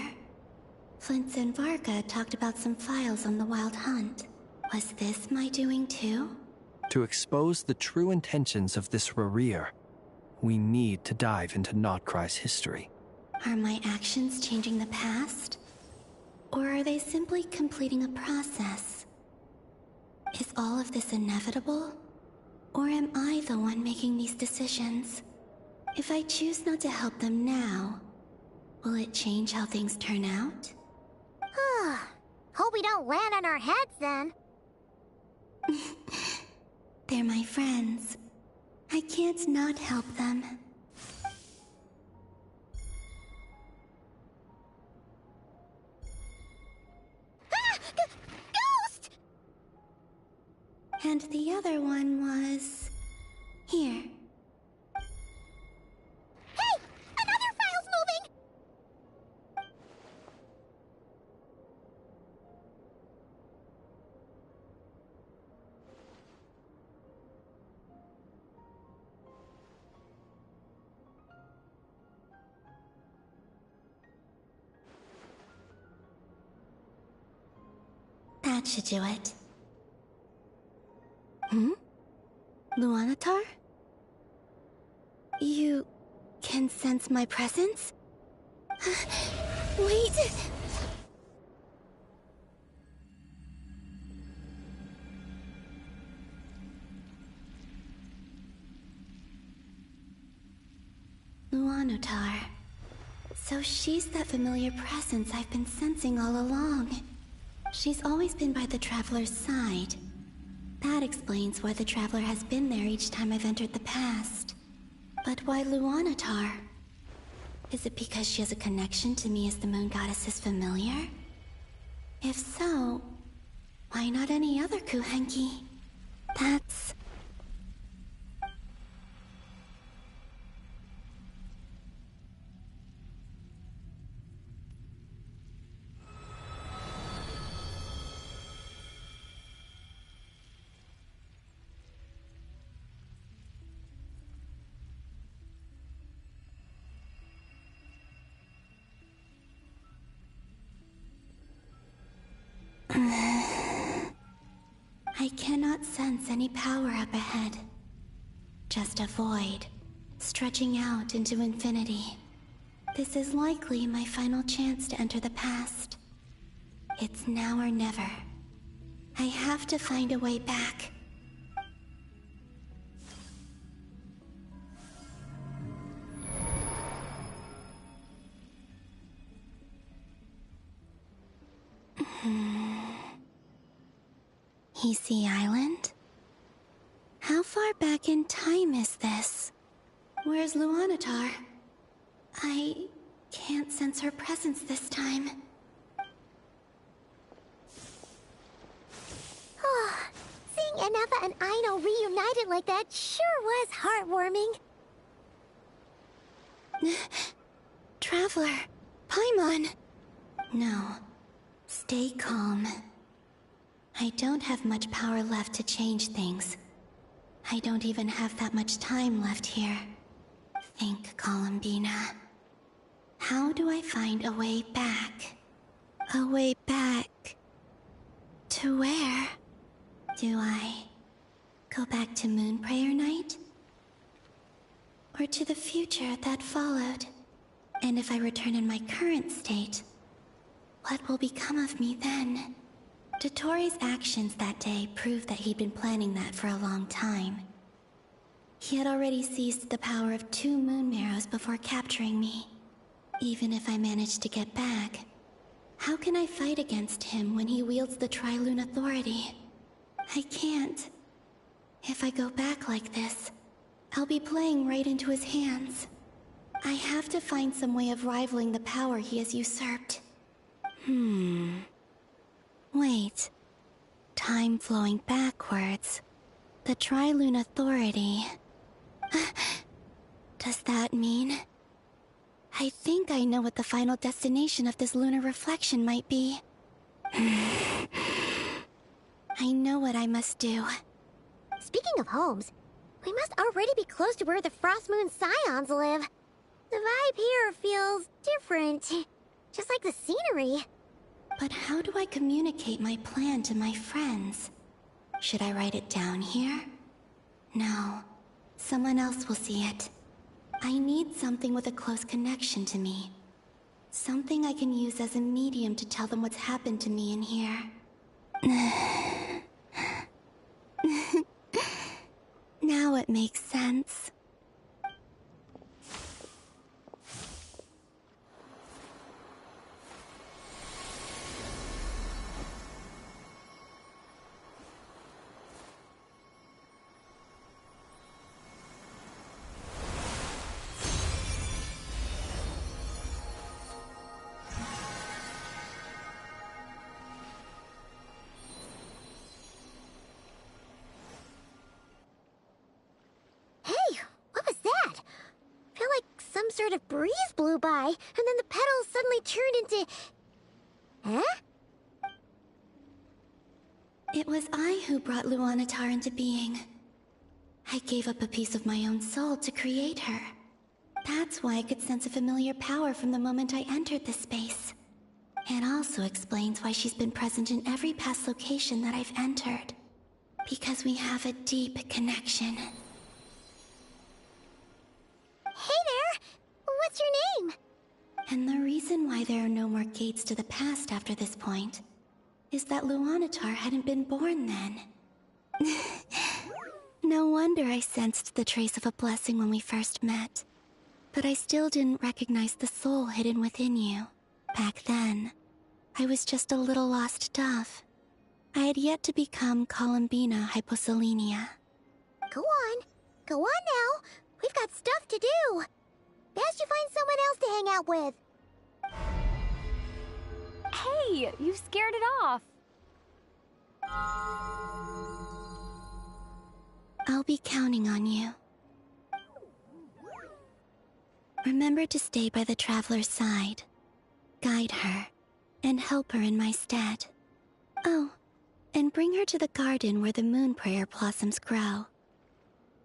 Flint and Varga talked about some files on the Wild Hunt. Was this my doing too? To expose the true intentions of this Rereer, we need to dive into Notcry's history. Are my actions changing the past? Or are they simply completing a process? Is all of this inevitable? Or am I the one making these decisions? If I choose not to help them now, will it change how things turn out? Hope we don't land on our heads then. They're my friends. I can't not help them. Ghost! And the other one was... here. Hey! Another file's moving! That should do it. Hmm? Luanatar? You can sense my presence? Wait! Luanatar. So she's that familiar presence I've been sensing all along. She's always been by the Traveler's side. That explains why the Traveler has been there each time I've entered the past. But why Luanatar? Is it because she has a connection to me as the Moon Goddess's familiar? If so, why not any other Kuhenki? That's... I cannot sense any power up ahead. Just a void, stretching out into infinity. This is likely my final chance to enter the past. It's now or never. I have to find a way back. Hisi Island? How far back in time is this? Where's Luanatar? I can't sense her presence this time. Seeing Ineva and Aino reunited like that sure was heartwarming. Traveler, Paimon. No, stay calm. I don't have much power left to change things. I don't even have that much time left here. Think, Columbina. How do I find a way back? A way back... to where? Do I go back to Moon Prayer Night? Or to the future that followed? And if I return in my current state, what will become of me then? Dotori's actions that day proved that he'd been planning that for a long time. He had already seized the power of 2 moon marrows before capturing me. Even if I managed to get back, how can I fight against him when he wields the Tri-Lune authority? I can't. If I go back like this, I'll be playing right into his hands. I have to find some way of rivaling the power he has usurped. Wait. Time flowing backwards. The Tri-Lune Authority. Does that mean... I think I know what the final destination of this lunar reflection might be. I know what I must do. Speaking of homes, we must already be close to where the Frost Moon Scions live. The vibe here feels different, just like the scenery. But how do I communicate my plan to my friends? Should I write it down here? No. Someone else will see it. I need something with a close connection to me. Something I can use as a medium to tell them what's happened to me in here. Now it makes sense. Some sort of breeze blew by, and then the petals suddenly turned into... Huh? It was I who brought Luanatar into being. I gave up a piece of my own soul to create her. That's why I could sense a familiar power from the moment I entered this space. It also explains why she's been present in every past location that I've entered. Because we have a deep connection. Hey there! What's your name? And the reason why there are no more gates to the past after this point is that Luanatar hadn't been born then. No wonder I sensed the trace of a blessing when we first met. But I still didn't recognize the soul hidden within you. Back then, I was just a little lost dove. I had yet to become Columbina Hyposelenia. Go on. Go on now. We've got stuff to do. Best you find someone else to hang out with. Hey, you scared it off. I'll be counting on you. Remember to stay by the traveler's side. Guide her, and help her in my stead. Oh, and bring her to the garden where the moon prayer blossoms grow.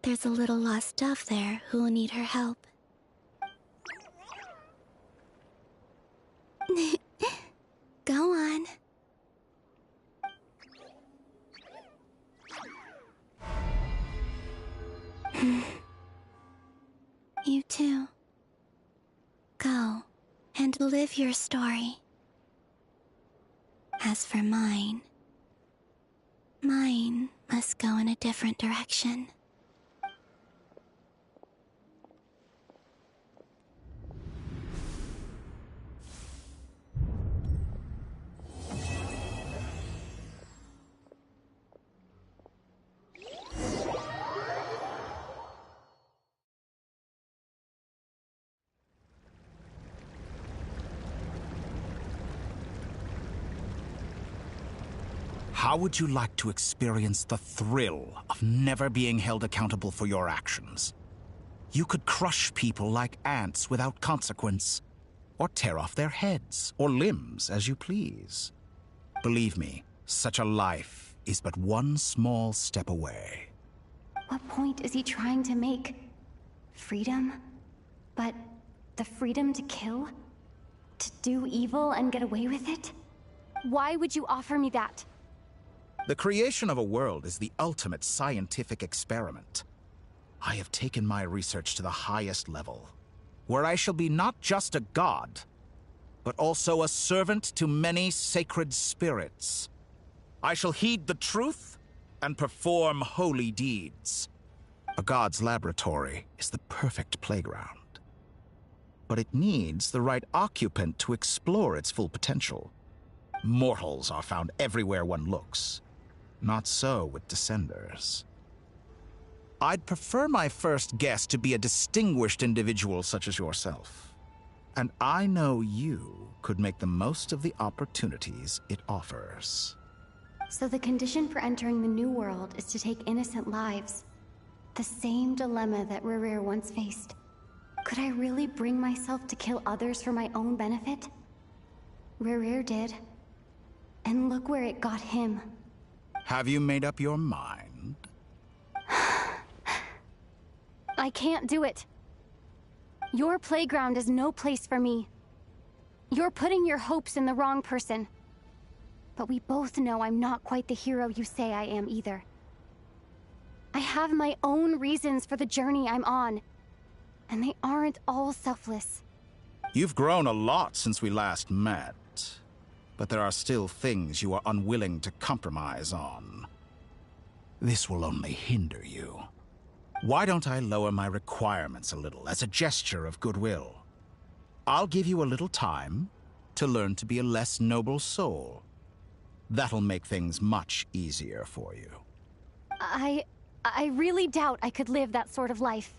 There's a little lost dove there who will need her help. Go on. You too. Go and live your story. As for mine must go in a different direction. How would you like to experience the thrill of never being held accountable for your actions? You could crush people like ants without consequence, or tear off their heads or limbs as you please. Believe me, such a life is but one small step away. What point is he trying to make? Freedom? But the freedom to kill? To do evil and get away with it? Why would you offer me that? The creation of a world is the ultimate scientific experiment. I have taken my research to the highest level, where I shall be not just a god, but also a servant to many sacred spirits. I shall heed the truth and perform holy deeds. A god's laboratory is the perfect playground. But it needs the right occupant to explore its full potential. Mortals are found everywhere one looks. Not so with Descenders. I'd prefer my first guest to be a distinguished individual such as yourself. And I know you could make the most of the opportunities it offers. So the condition for entering the New World is to take innocent lives. The same dilemma that Rerir once faced. Could I really bring myself to kill others for my own benefit? Rerir did. And look where it got him. Have you made up your mind? I can't do it. Your playground is no place for me. You're putting your hopes in the wrong person. But we both know I'm not quite the hero you say I am either. I have my own reasons for the journey I'm on. And they aren't all selfless. You've grown a lot since we last met. But there are still things you are unwilling to compromise on. This will only hinder you. Why don't I lower my requirements a little as a gesture of goodwill? I'll give you a little time to learn to be a less noble soul. That'll make things much easier for you. I really doubt I could live that sort of life.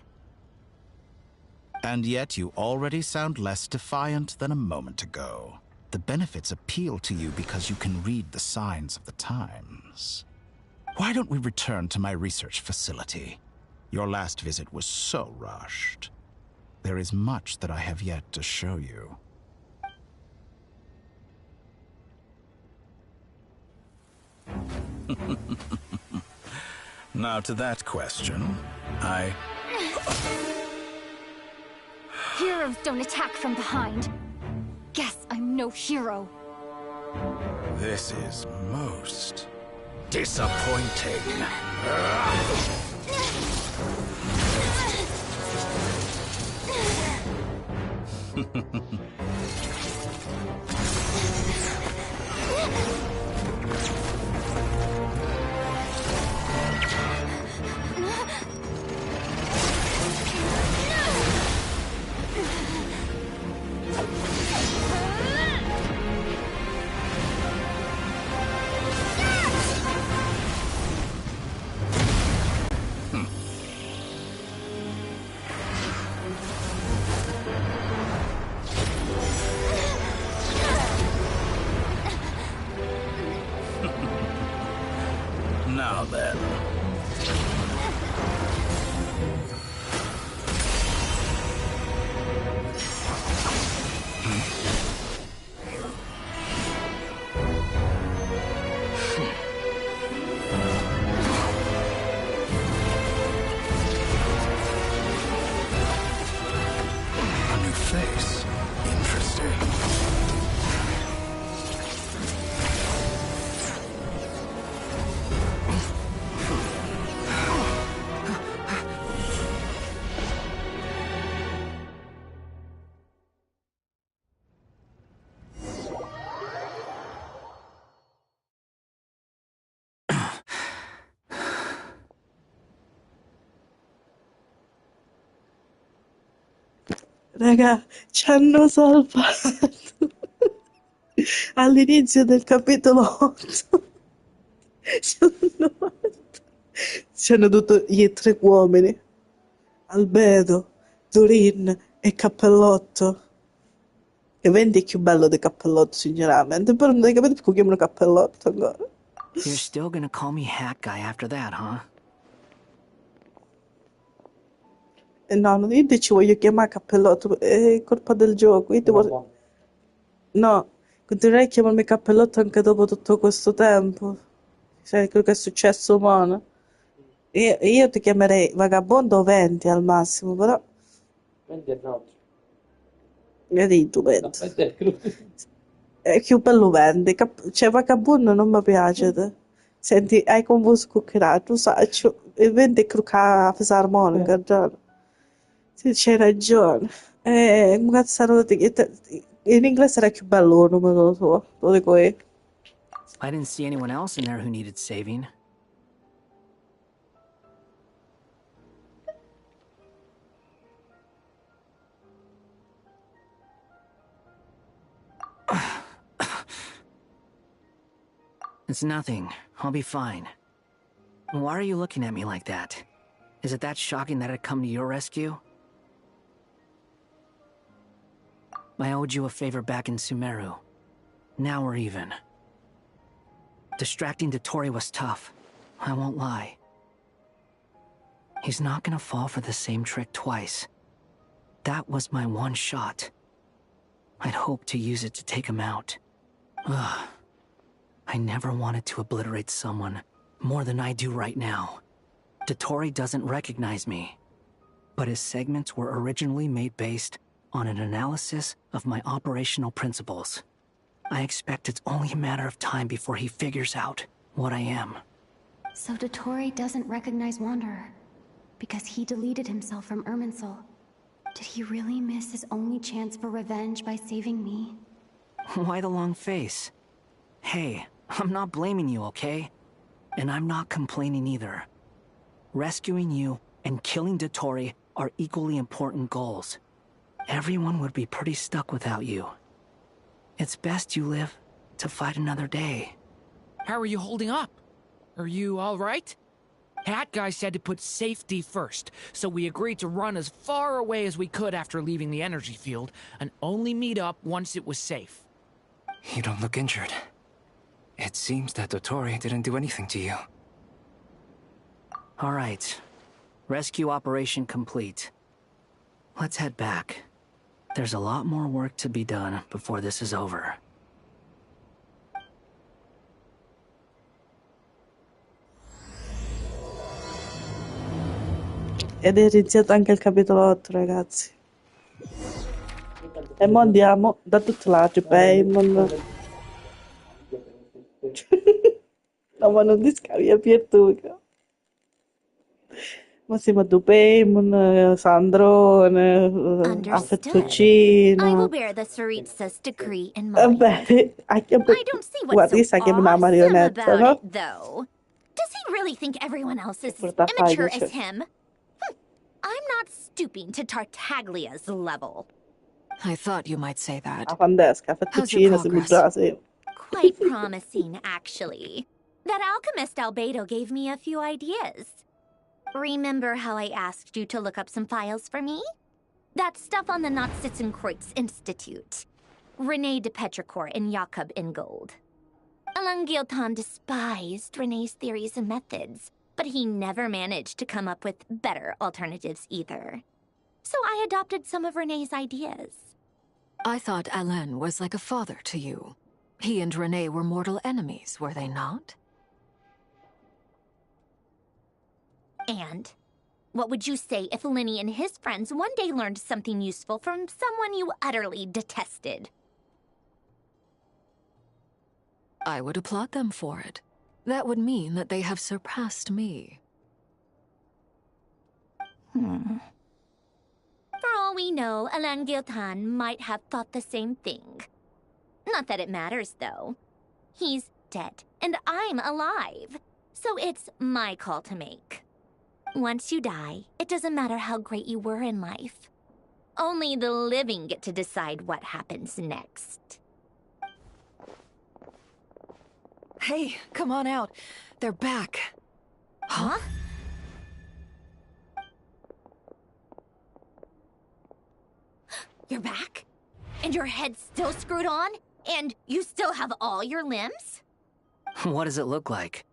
And yet you already sound less defiant than a moment ago. The benefits appeal to you because you can read the signs of the times. Why don't we return to my research facility? Your last visit was so rushed. There is much that I have yet to show you. Now to that question, Heroes don't attack from behind. Guess I'm no hero. This is most disappointing. Now then. A new face. Interesting. Raga, ci hanno salvato all'inizio del capitolo 8. C'hanno tutti gli tre uomini, Albedo, Durin e Cappellotto. Che Venti è più bello di Cappellotto, sinceramente, però non hai capito perché lo chiamano Cappellotto ancora. You're still gonna call me Hat Guy after that, huh? E no, io ti ci voglio chiamare Cappellotto, è colpa del gioco. Io ti voglio... No, continuerai a chiamarmi Cappellotto anche dopo tutto questo tempo. Sai quello che è successo umano? Io ti chiamerei Vagabondo 20 al massimo, però... 20 è un altro. Vedi tu, 20. No, 20 è il È più bello 20. Cioè, Vagabondo non mi piace. Te. Senti, hai confuso con che tu sai, il 20 è quello che ha la armonica, già. Sì, c'hai ragione. Cazzaro, in inglese era più bello il numero tuo, lo dico io. I didn't see anyone else in there who needed saving. It's nothing. I'll be fine. Why are you looking at me like that? Is it that shocking that I'd come to your rescue? I owed you a favor back in Sumeru. Now we're even. Distracting Dottore was tough, I won't lie. He's not gonna fall for the same trick twice. That was my one shot. I'd hoped to use it to take him out. Ugh. I never wanted to obliterate someone more than I do right now. Dottore doesn't recognize me, but his segments were originally made based on an analysis of my operational principles. I expect it's only a matter of time before he figures out what I am. So Dottore doesn't recognize Wanderer because he deleted himself from Irminsul. Did he really miss his only chance for revenge by saving me? Why the long face? Hey, I'm not blaming you, okay? And I'm not complaining either. Rescuing you and killing Dottore are equally important goals. Everyone would be pretty stuck without you. It's best you live to fight another day. How are you holding up? Are you all right? Hat Guy said to put safety first, so we agreed to run as far away as we could after leaving the energy field, and only meet up once it was safe. You don't look injured. It seems that Dottore didn't do anything to you. All right. Rescue operation complete. Let's head back. There's a lot more work to be done before this is over. Ed è iniziato anche il capitolo 8, ragazzi. E mo andiamo da Tuttlage Paymon. No, ma non ti scavi a Piertuca. Ma siamo a Paymon, Sandrone, Understood. I will Affettuccino. bear the Saritsa's decree in mind. Vabbè, anche I don't see what's guarda, so sa che è una awesome marionetta, about no? it, though. Does he really think everyone else is as Portafogli, immature cioè. as him? I'm not stooping to Tartaglia's level. I thought you might say that. Affandesca, How's your Affettuccino, si progress? butta sì. Quite promising, actually. That alchemist Albedo gave me a few ideas. Remember how I asked you to look up some files for me? That stuff on the Nachtschitzenkreuz Institute. René de Petrichor and Jakob Ingold. Alain Guilton despised René's theories and methods, but he never managed to come up with better alternatives either. So I adopted some of René's ideas. I thought Alain was like a father to you. He and René were mortal enemies, were they not? And what would you say if Lenny and his friends one day learned something useful from someone you utterly detested? I would applaud them for it. That would mean that they have surpassed me. For all we know, Alain Guilton might have thought the same thing. Not that it matters, though. He's dead, and I'm alive. So it's my call to make. Once you die, it doesn't matter how great you were in life. Only the living get to decide what happens next. Hey, come on out. They're back. Huh? You're back? And your head's still screwed on? And you still have all your limbs? What does it look like?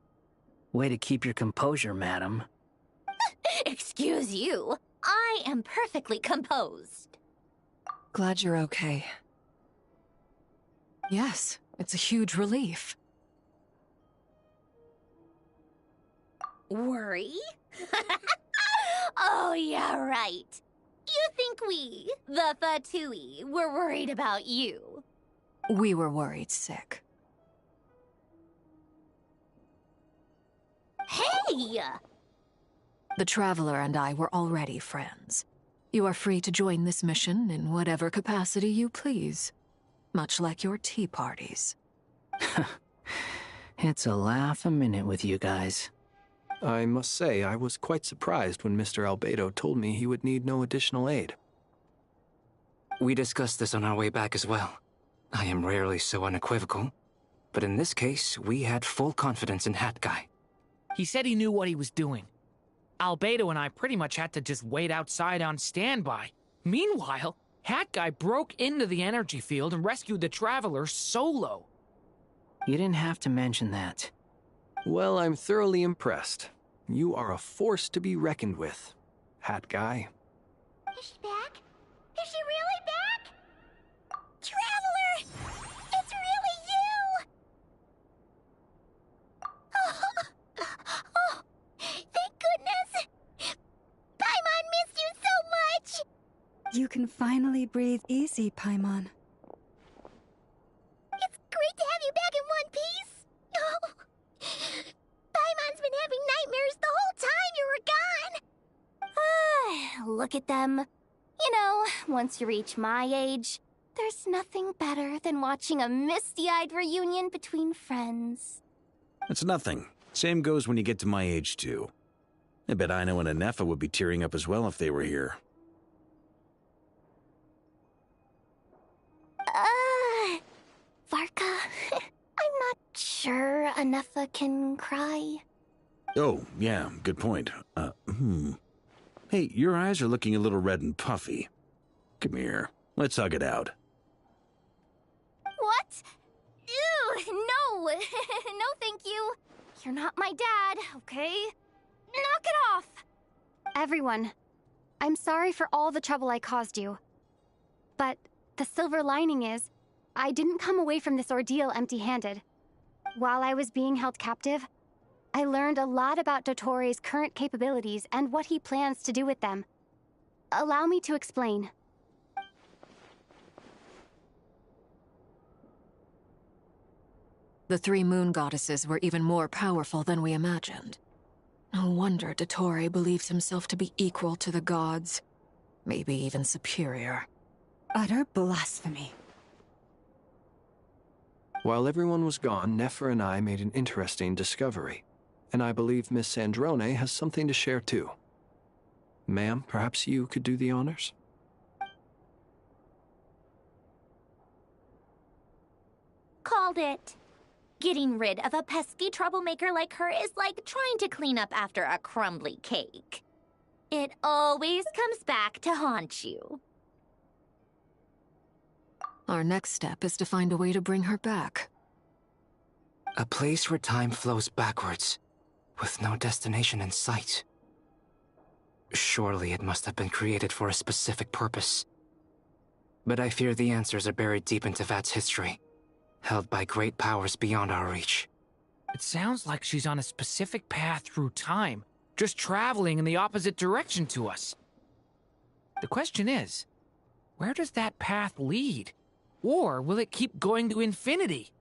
Way to keep your composure, madam. Excuse you. I am perfectly composed. Glad you're okay. Yes, it's a huge relief. Worry? Oh, yeah, right. You think we, the Fatui, were worried about you? We were worried sick. Hey! The Traveler and I were already friends. You are free to join this mission in whatever capacity you please. Much like your tea parties. It's a laugh a minute with you guys. I must say, I was quite surprised when Mr. Albedo told me he would need no additional aid. We discussed this on our way back as well. I am rarely so unequivocal, but in this case, we had full confidence in Hat Guy. He said he knew what he was doing. Albedo and I pretty much had to just wait outside on standby. Meanwhile, Hat Guy broke into the energy field and rescued the Traveler solo. You didn't have to mention that. Well, I'm thoroughly impressed. You are a force to be reckoned with, Hat Guy. Is she back? Is she really back? Traveler! It's really you! Oh, thank goodness! Paimon missed you so much! You can finally breathe easy, Paimon. It's great to have you back in one piece! Oh, Paimon's been having nightmares the whole time you were gone! Look at them. You know, once you reach my age, there's nothing better than watching a misty-eyed reunion between friends. It's nothing. Same goes when you get to my age, too. I bet Ino and Anefa would be tearing up as well if they were here. Varka, I'm not sure Anefa can cry. Oh, yeah, good point. Hey, your eyes are looking a little red and puffy. Come here, let's hug it out. What? Ew, no! No, thank you. You're not my dad, okay? Knock it off! Everyone, I'm sorry for all the trouble I caused you. But the silver lining is, I didn't come away from this ordeal empty-handed. While I was being held captive, I learned a lot about Dottoro's current capabilities and what he plans to do with them. Allow me to explain. The three moon goddesses were even more powerful than we imagined. No wonder Dottore believes himself to be equal to the gods. Maybe even superior. Utter blasphemy. While everyone was gone, Nefer and I made an interesting discovery. And I believe Miss Sandrone has something to share too. Ma'am, perhaps you could do the honors? Called it. Getting rid of a pesky troublemaker like her is like trying to clean up after a crumbly cake. It always comes back to haunt you. Our next step is to find a way to bring her back. A place where time flows backwards, with no destination in sight. Surely it must have been created for a specific purpose. But I fear the answers are buried deep in Tevat's history, held by great powers beyond our reach. It sounds like she's on a specific path through time, just traveling in the opposite direction to us. The question is, where does that path lead? Or will it keep going to infinity?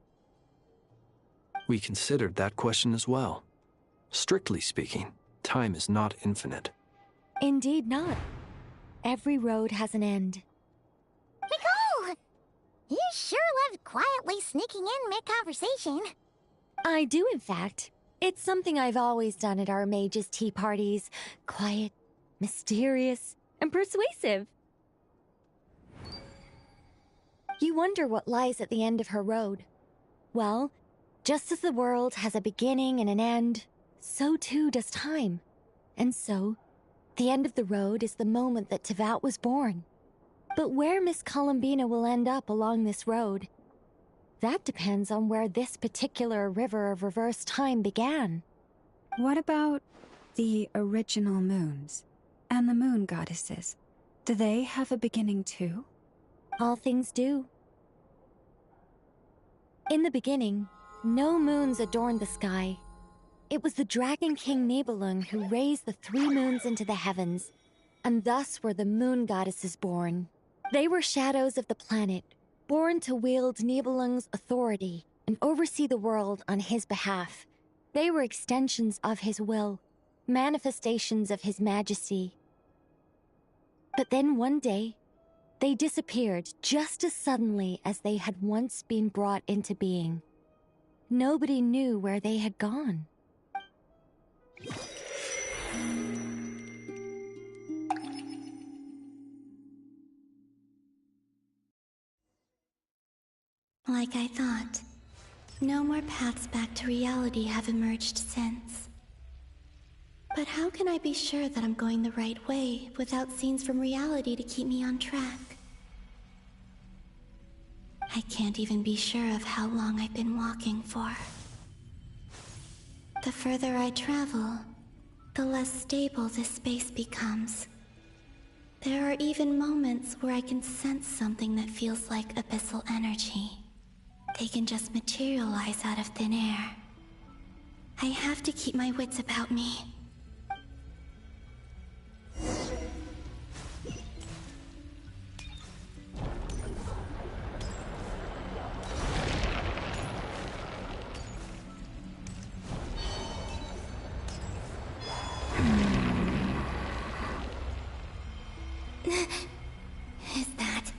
We considered that question as well. Strictly speaking, time is not infinite. Indeed not. Every road has an end. Nicole! You sure loved quietly sneaking in mid-conversation. I do, in fact. It's something I've always done at our mages' tea parties. Quiet, mysterious, and persuasive. You wonder what lies at the end of her road. Well, just as the world has a beginning and an end, so too does time. And so, the end of the road is the moment that Tevat was born. But where Miss Columbina will end up along this road, that depends on where this particular river of reverse time began. What about the original moons and the moon goddesses? Do they have a beginning too? All things do. In the beginning, no moons adorned the sky. It was the Dragon King Nibelung who raised the three moons into the heavens, and thus were the moon goddesses born. They were shadows of the planet, born to wield Nibelung's authority and oversee the world on his behalf. They were extensions of his will, manifestations of his majesty. But then one day, they disappeared just as suddenly as they had once been brought into being. Nobody knew where they had gone. Like I thought, no more paths back to reality have emerged since. But how can I be sure that I'm going the right way without scenes from reality to keep me on track? I can't even be sure of how long I've been walking for. The further I travel, the less stable this space becomes. There are even moments where I can sense something that feels like abyssal energy. They can just materialize out of thin air. I have to keep my wits about me. Is that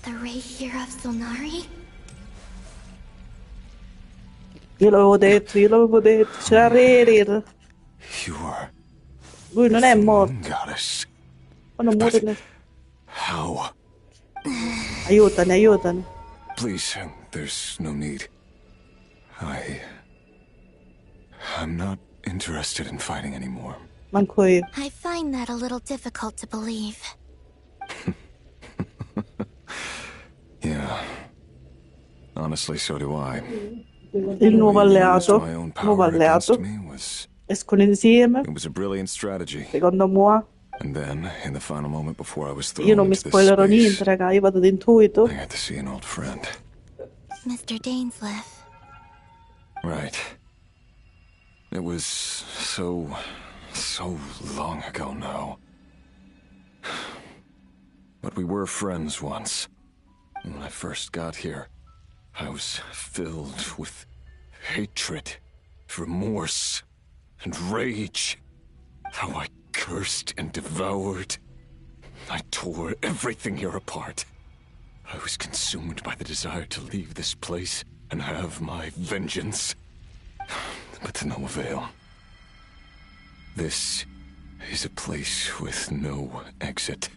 the ray here of Solnari? Io l'avevo detto, c'era Rerir. You are Lui non è morto. goddess. Quando muore ne... How? Aiutami. Please, there's no need. I'm not interested in fighting anymore. Manco io. I find that a little difficult to believe. Yeah. Honestly, so do I. Il nuovo alleato. Escono insieme. It was a brilliant strategy. Secondo me. And then, in the final moment before I was thrown Io non mi into this spoilerò space, niente, raga. Io vado d'intuito. I had to see an old friend. Mr. Dainsleif. Right. It was so long ago now. But we were friends once. And when I first got here, I was filled with hatred, remorse, and rage. How I cursed and devoured. I tore everything here apart. I was consumed by the desire to leave this place and have my vengeance. But to no avail. This is a place with no exit.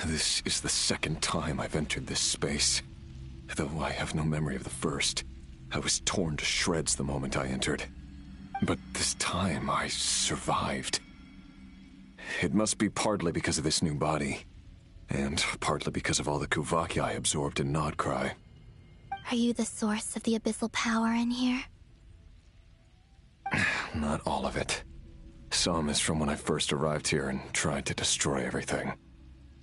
This is the second time I've entered this space. Though I have no memory of the first. I was torn to shreds the moment I entered. But this time I survived. It must be partly because of this new body. And partly because of all the Kuvaki I absorbed in Nodcry. Are you the source of the abyssal power in here? Not all of it. Some is from when I first arrived here and tried to destroy everything.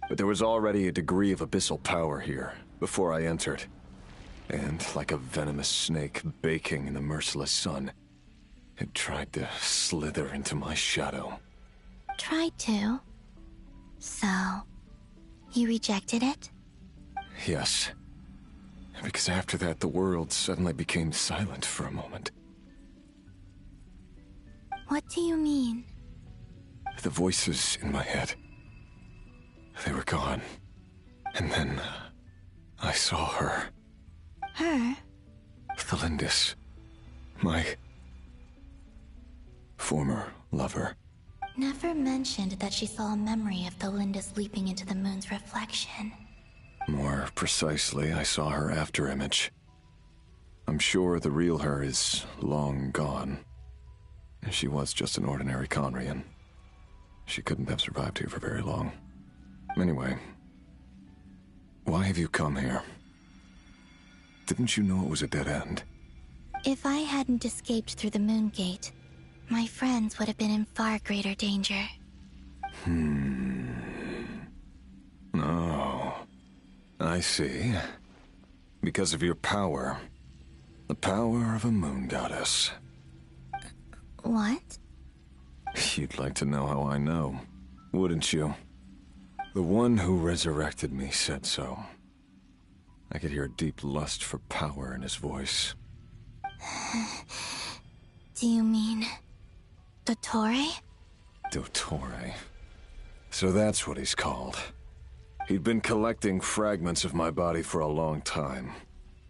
But there was already a degree of abyssal power here, before I entered. And like a venomous snake baking in the merciless sun, it tried to slither into my shadow. Tried to? So, you rejected it? Yes. Because after that, the world suddenly became silent for a moment. What do you mean? The voices in my head. They were gone. And then, I saw her. Her? Thelindis. My former lover. Never mentioned that she saw a memory of Thelindis leaping into the moon's reflection. More precisely, I saw her afterimage. I'm sure the real her is long gone. She was just an ordinary Conrian. She couldn't have survived here for very long. Anyway, why have you come here? Didn't you know it was a dead end? If I hadn't escaped through the moon gate, my friends would have been in far greater danger. Oh, I see. Because of your power. The power of a moon goddess. What? You'd like to know how I know, wouldn't you? The one who resurrected me said so. I could hear a deep lust for power in his voice. Do you mean... Dottore? Dottore. So that's what he's called. He'd been collecting fragments of my body for a long time.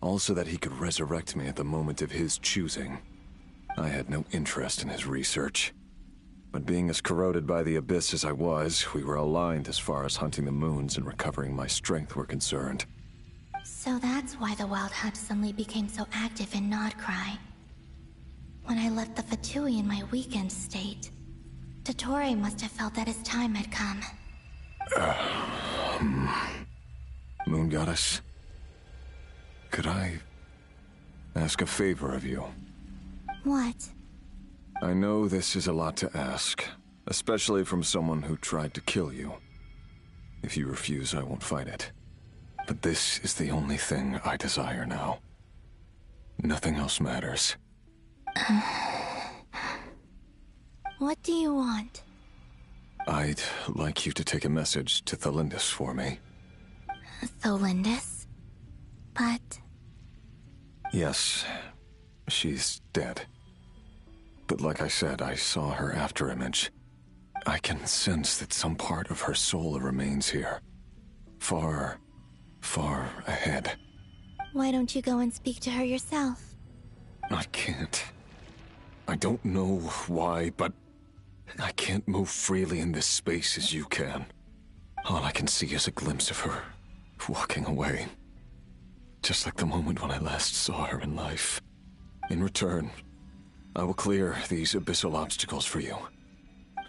Also that he could resurrect me at the moment of his choosing. I had no interest in his research. But being as corroded by the abyss as I was, we were aligned as far as hunting the moons and recovering my strength were concerned. So that's why the Wild Hunt suddenly became so active in Nodcry. When I left the Fatui in my weakened state, Dottore must have felt that his time had come. Moon Goddess, could I ask a favor of you? What? I know this is a lot to ask, especially from someone who tried to kill you. If you refuse, I won't fight it. But this is the only thing I desire now. Nothing else matters. What do you want? I'd like you to take a message to Thelindis for me. Thelindis? But... Yes, she's dead. But like I said, I saw her afterimage. I can sense that some part of her soul remains here. Far, far ahead. Why don't you go and speak to her yourself? I can't. I don't know why, but I can't move freely in this space as you can. All I can see is a glimpse of her, walking away. Just like the moment when I last saw her in life. In return, I will clear these abyssal obstacles for you.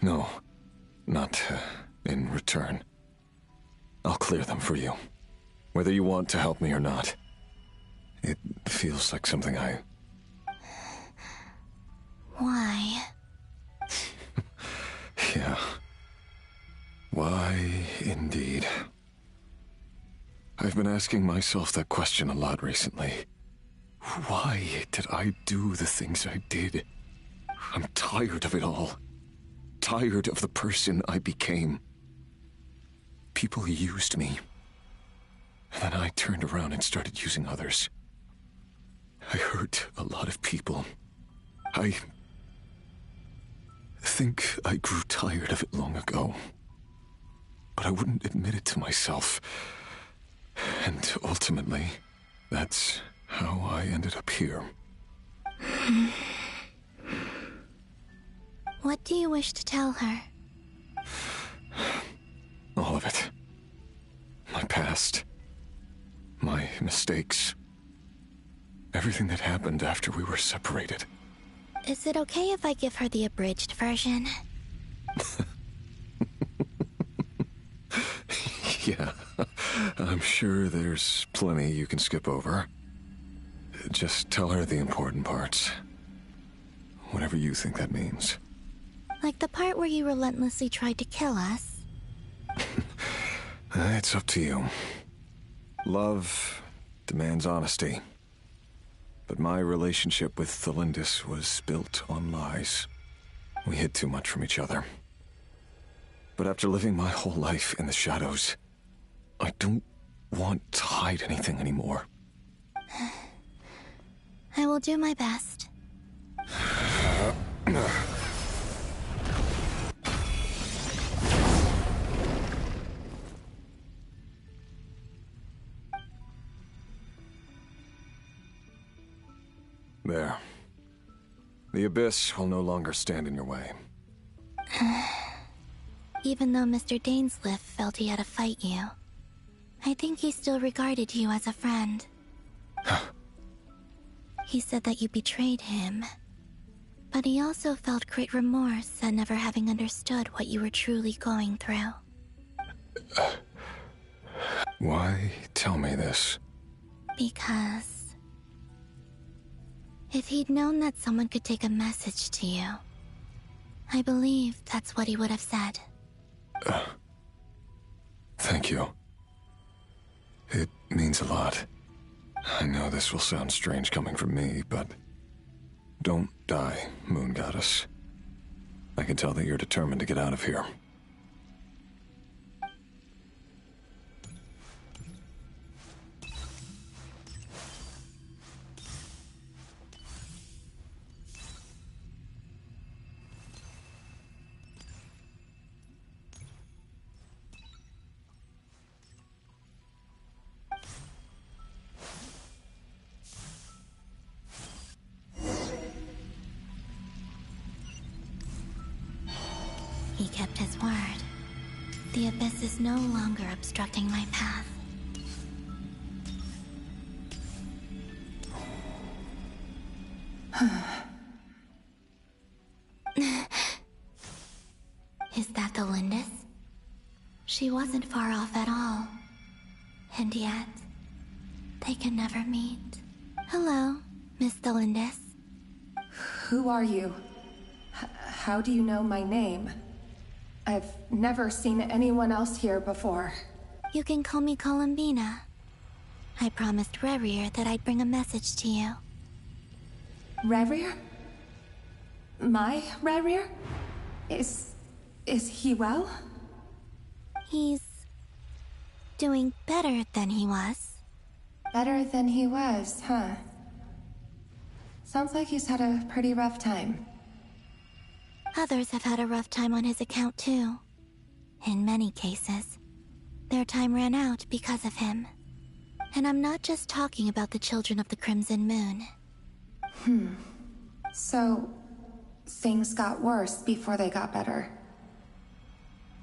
No, not in return. I'll clear them for you. Whether you want to help me or not. It feels like something I... Why? Yeah. Why, indeed. I've been asking myself that question a lot recently. Why did I do the things I did? I'm tired of it all. Tired of the person I became. People used me. And then I turned around and started using others. I hurt a lot of people. I think I grew tired of it long ago. But I wouldn't admit it to myself. And ultimately, that's how I ended up here. What do you wish to tell her? All of it. My past. My mistakes. Everything that happened after we were separated. Is it okay if I give her the abridged version? Yeah, I'm sure there's plenty you can skip over. Just tell her the important parts. Whatever you think that means. Like the part where you relentlessly tried to kill us? It's up to you. Love demands honesty. But my relationship with Thelindis was built on lies. We hid too much from each other. But after living my whole life in the shadows, I don't want to hide anything anymore. I will do my best. There. The Abyss will no longer stand in your way. Even though Mr. Dainsliff felt he had to fight you, I think he still regarded you as a friend. He said that you betrayed him, but he also felt great remorse at never having understood what you were truly going through. Why tell me this? Because if he'd known that someone could take a message to you, I believe that's what he would have said. Thank you. It means a lot. I know this will sound strange coming from me, but don't die, Moon Goddess. I can tell that you're determined to get out of here. He kept his word. The Abyss is no longer obstructing my path. Is that the Lindis? She wasn't far off at all. And yet, they can never meet. Hello, Miss the Lindis. Who are you? How do you know my name? I've never seen anyone else here before. You can call me Columbina. I promised Rerir that I'd bring a message to you. Rerir? My Rerir? Is he well? He's doing better than he was. Better than he was, huh? Sounds like he's had a pretty rough time. Others have had a rough time on his account too. In many cases, their time ran out because of him. And I'm not just talking about the children of the Crimson Moon. So, things got worse before they got better.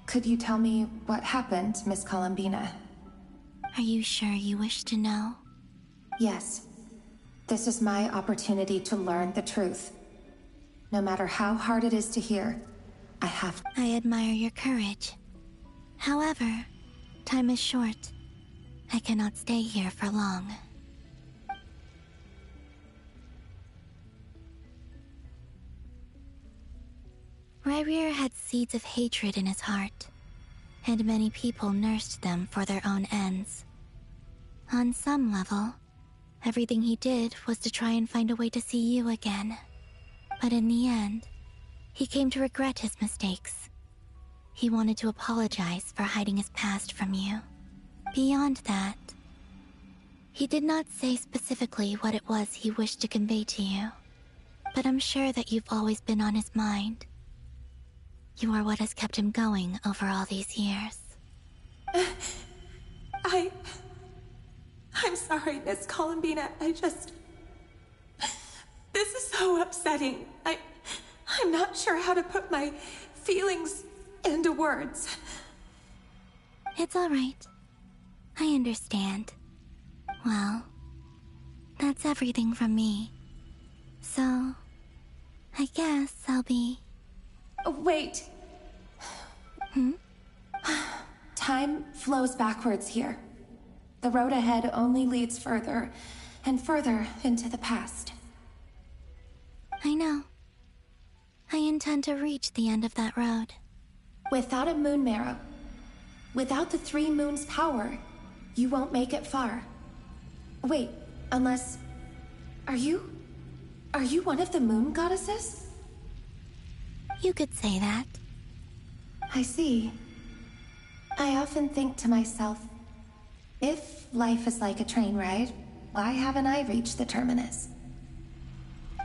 Could you tell me what happened, Miss Columbina? Are you sure you wish to know? Yes. This is my opportunity to learn the truth. No matter how hard it is to hear, I have to. I admire your courage. However, time is short. I cannot stay here for long. Rerir had seeds of hatred in his heart, and many people nursed them for their own ends. On some level, everything he did was to try and find a way to see you again. But in the end, he came to regret his mistakes. He wanted to apologize for hiding his past from you. Beyond that, he did not say specifically what it was he wished to convey to you, but I'm sure that you've always been on his mind. You are what has kept him going over all these years. I'm sorry, Miss Columbina. This is so upsetting. I'm not sure how to put my feelings into words. It's all right. I understand. Well, that's everything from me. So, I guess I'll be... Wait. Time flows backwards here. The road ahead only leads further and further into the past. I know. I intend to reach the end of that road. Without a moon marrow, without the 3 moons' power, you won't make it far. Wait, unless... Are you one of the moon goddesses? You could say that. I see. I often think to myself, if life is like a train ride, why haven't I reached the terminus?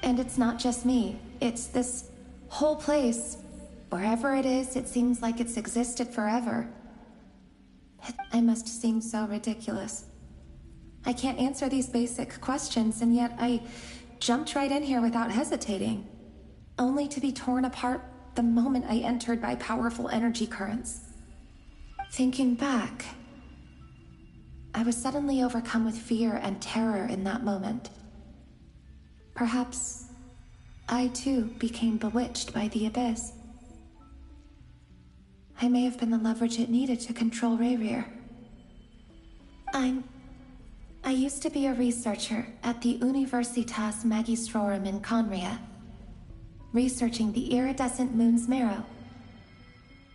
And it's not just me, it's this whole place. Wherever it is, it seems like it's existed forever. I must seem so ridiculous. I can't answer these basic questions, and yet I jumped right in here without hesitating, only to be torn apart the moment I entered by powerful energy currents. Thinking back, I was suddenly overcome with fear and terror in that moment. Perhaps I too became bewitched by the abyss. I may have been the leverage it needed to control Rerir. I used to be a researcher at the Universitas Magistrorum in Conria, researching the iridescent moon's marrow.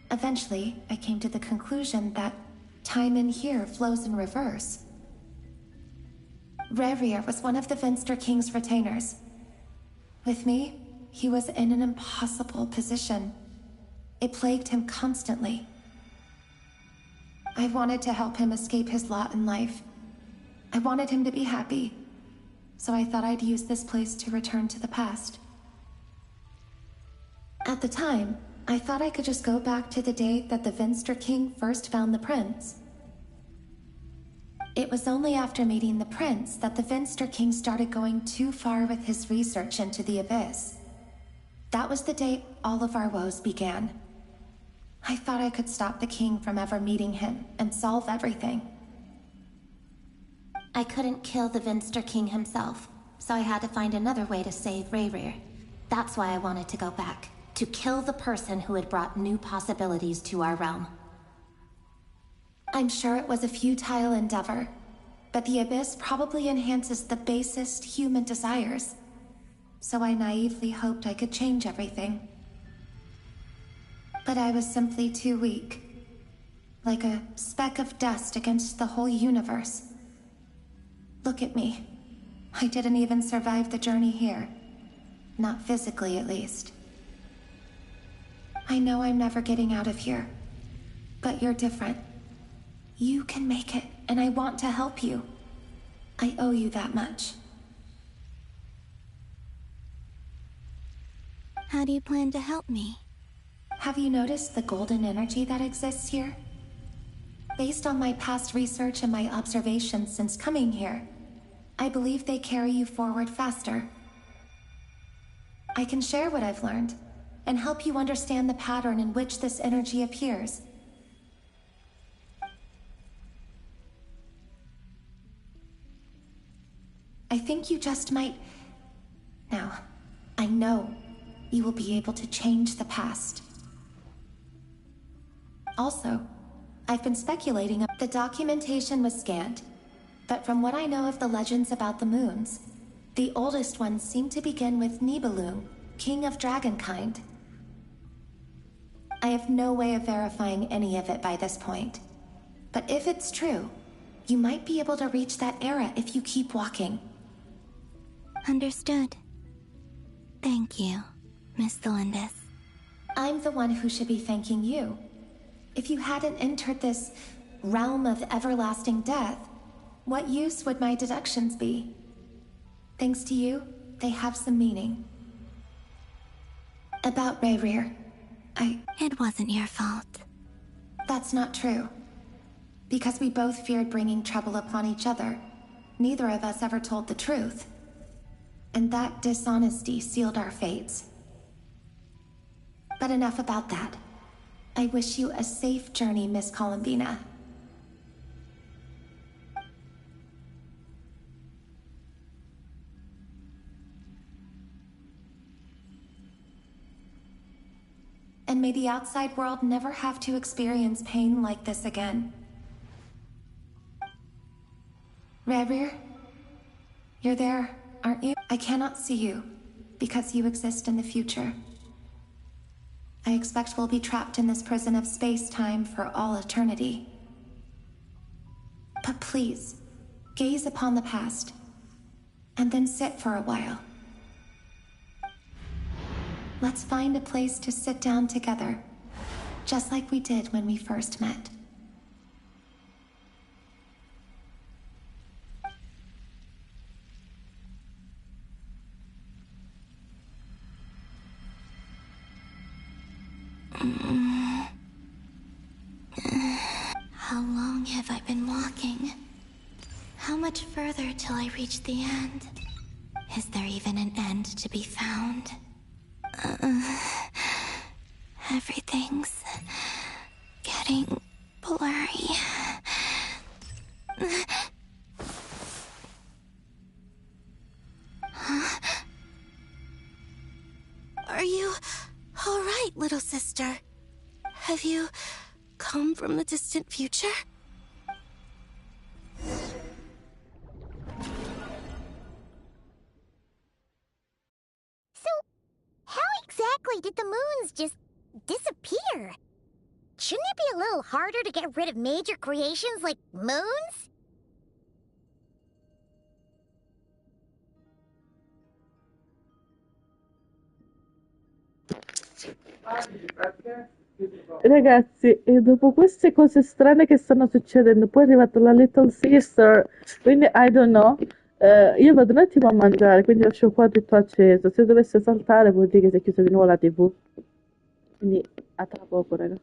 Eventually, I came to the conclusion that time in here flows in reverse. Rerir was one of the Finster King's retainers. With me, he was in an impossible position. It plagued him constantly. I wanted to help him escape his lot in life. I wanted him to be happy, so I thought I'd use this place to return to the past. At the time, I thought I could just go back to the day that the Finster King first found the prince. It was only after meeting the prince that the Finster King started going too far with his research into the abyss. That was the day all of our woes began. I thought I could stop the king from ever meeting him and solve everything. I couldn't kill the Finster King himself, so I had to find another way to save Rerir. That's why I wanted to go back. to kill the person who had brought new possibilities to our realm. I'm sure it was a futile endeavor, but the Abyss probably enhances the basest human desires. So I naively hoped I could change everything. But I was simply too weak. Like a speck of dust against the whole universe. Look at me. I didn't even survive the journey here. Not physically, at least. I know I'm never getting out of here. But you're different. You can make it, and I want to help you. I owe you that much. How do you plan to help me? Have you noticed the golden energy that exists here? Based on my past research and my observations since coming here, I believe they carry you forward faster. I can share what I've learned, and help you understand the pattern in which this energy appears. I think you just might... Now, I know you will be able to change the past. Also, I've been speculating. The documentation was scanned, but from what I know of the legends about the moons, the oldest ones seem to begin with Nibelung, king of dragonkind. I have no way of verifying any of it by this point, but if it's true, you might be able to reach that era if you keep walking. Understood. Thank you, Miss Thelindis. I'm the one who should be thanking you. If you hadn't entered this realm of everlasting death, what use would my deductions be? Thanks to you, they have some meaning. About Rayrir, It wasn't your fault. That's not true. Because we both feared bringing trouble upon each other, neither of us ever told the truth. And that dishonesty sealed our fates. But enough about that. I wish you a safe journey, Miss Columbina. And may the outside world never have to experience pain like this again. Rayrir? You're there, aren't you? I cannot see you, because you exist in the future. I expect we'll be trapped in this prison of space-time for all eternity. But please, gaze upon the past, and then sit for a while. Let's find a place to sit down together, just like we did when we first met. How long have I been walking? How much further till I reach the end? Is there even an end to be found? Everything's getting blurry. Huh? Are you all right, little sister? Have you come from the distant future? So, how exactly did the moons just disappear? Shouldn't it be a little harder to get rid of major creations like moons? Ragazzi, e dopo queste cose strane che stanno succedendo, poi è arrivata la Little Sister, quindi I don't know. Io vado un attimo a mangiare, quindi lascio qua tutto acceso. Se dovesse saltare vuol dire che si è chiusa di nuovo la TV. Quindi a tra poco, raga.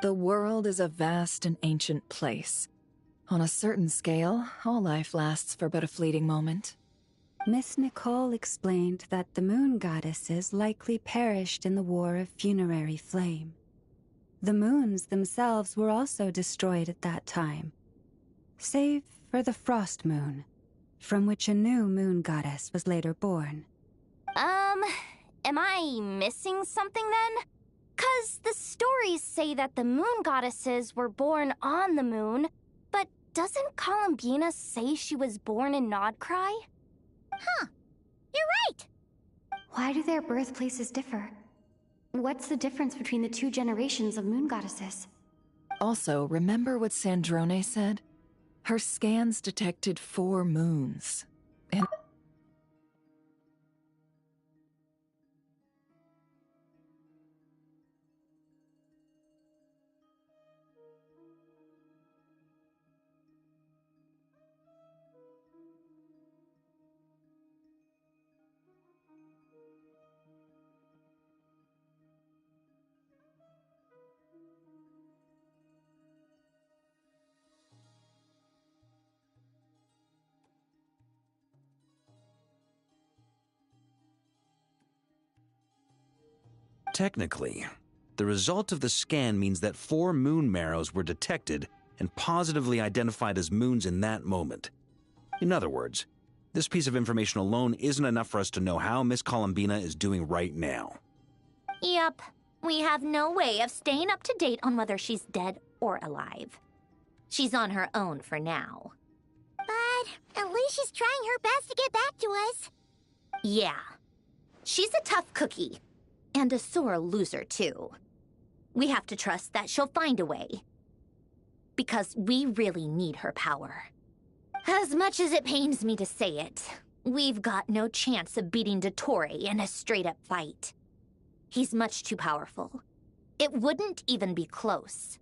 The world is a vast and ancient place. On a certain scale, all life lasts for but a fleeting moment. Miss Nicole explained that the moon goddesses likely perished in the War of Funerary Flame. The moons themselves were also destroyed at that time, save for the Frost Moon, from which a new moon goddess was later born. Am I missing something then? 'Cause the stories say that the moon goddesses were born on the moon, but doesn't Columbina say she was born in Nodcry? Huh. You're right! Why do their birthplaces differ? What's the difference between the two generations of moon goddesses? Also, remember what Sandrone said? Her scans detected 4 moons. And Technically, the result of the scan means that 4 moon marrows were detected and positively identified as moons in that moment. In other words, this piece of information alone isn't enough for us to know how Miss Columbina is doing right now. Yep. We have no way of staying up to date on whether she's dead or alive. She's on her own for now. But at least she's trying her best to get back to us. Yeah. She's a tough cookie. And a sore loser, too. We have to trust that she'll find a way. Because we really need her power. As much as it pains me to say it, we've got no chance of beating Dottore in a straight-up fight. He's much too powerful. It wouldn't even be close.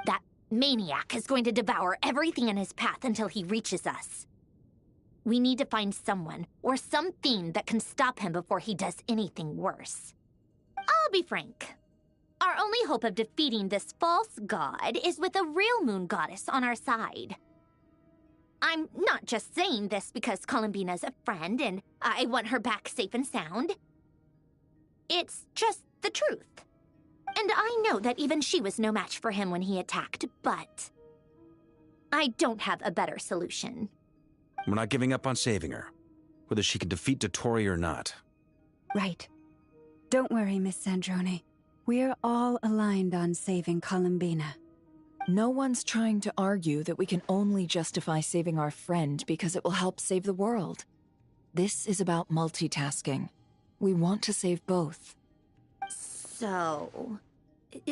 That maniac is going to devour everything in his path until he reaches us. We need to find someone or something that can stop him before he does anything worse. I'll be frank. Our only hope of defeating this false god is with a real moon goddess on our side. I'm not just saying this because Columbina's a friend and I want her back safe and sound. It's just the truth. And I know that even she was no match for him when he attacked, but I don't have a better solution. We're not giving up on saving her, whether she can defeat Dottore or not. Right. Don't worry, Miss Sandrone. We're all aligned on saving Columbina. no one's trying to argue that we can only justify saving our friend because it will help save the world. This is about multitasking. We want to save both. So,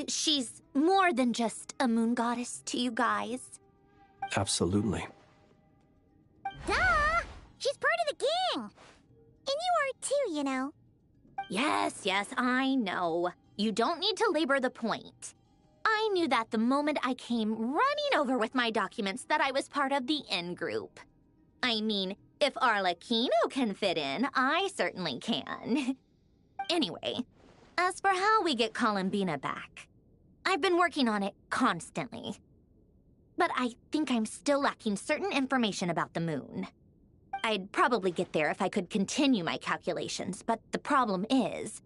she's more than just a moon goddess to you guys? Absolutely. Duh! She's part of the gang! And you are too, you know. Yes, I know. You don't need to labor the point. I knew that the moment I came running over with my documents that I was part of the in-group. I mean, if Arlecchino can fit in, I certainly can. Anyway, as for how we get Columbina back, I've been working on it constantly. But I think I'm still lacking certain information about the moon. I'd probably get there if I could continue my calculations, but the problem is,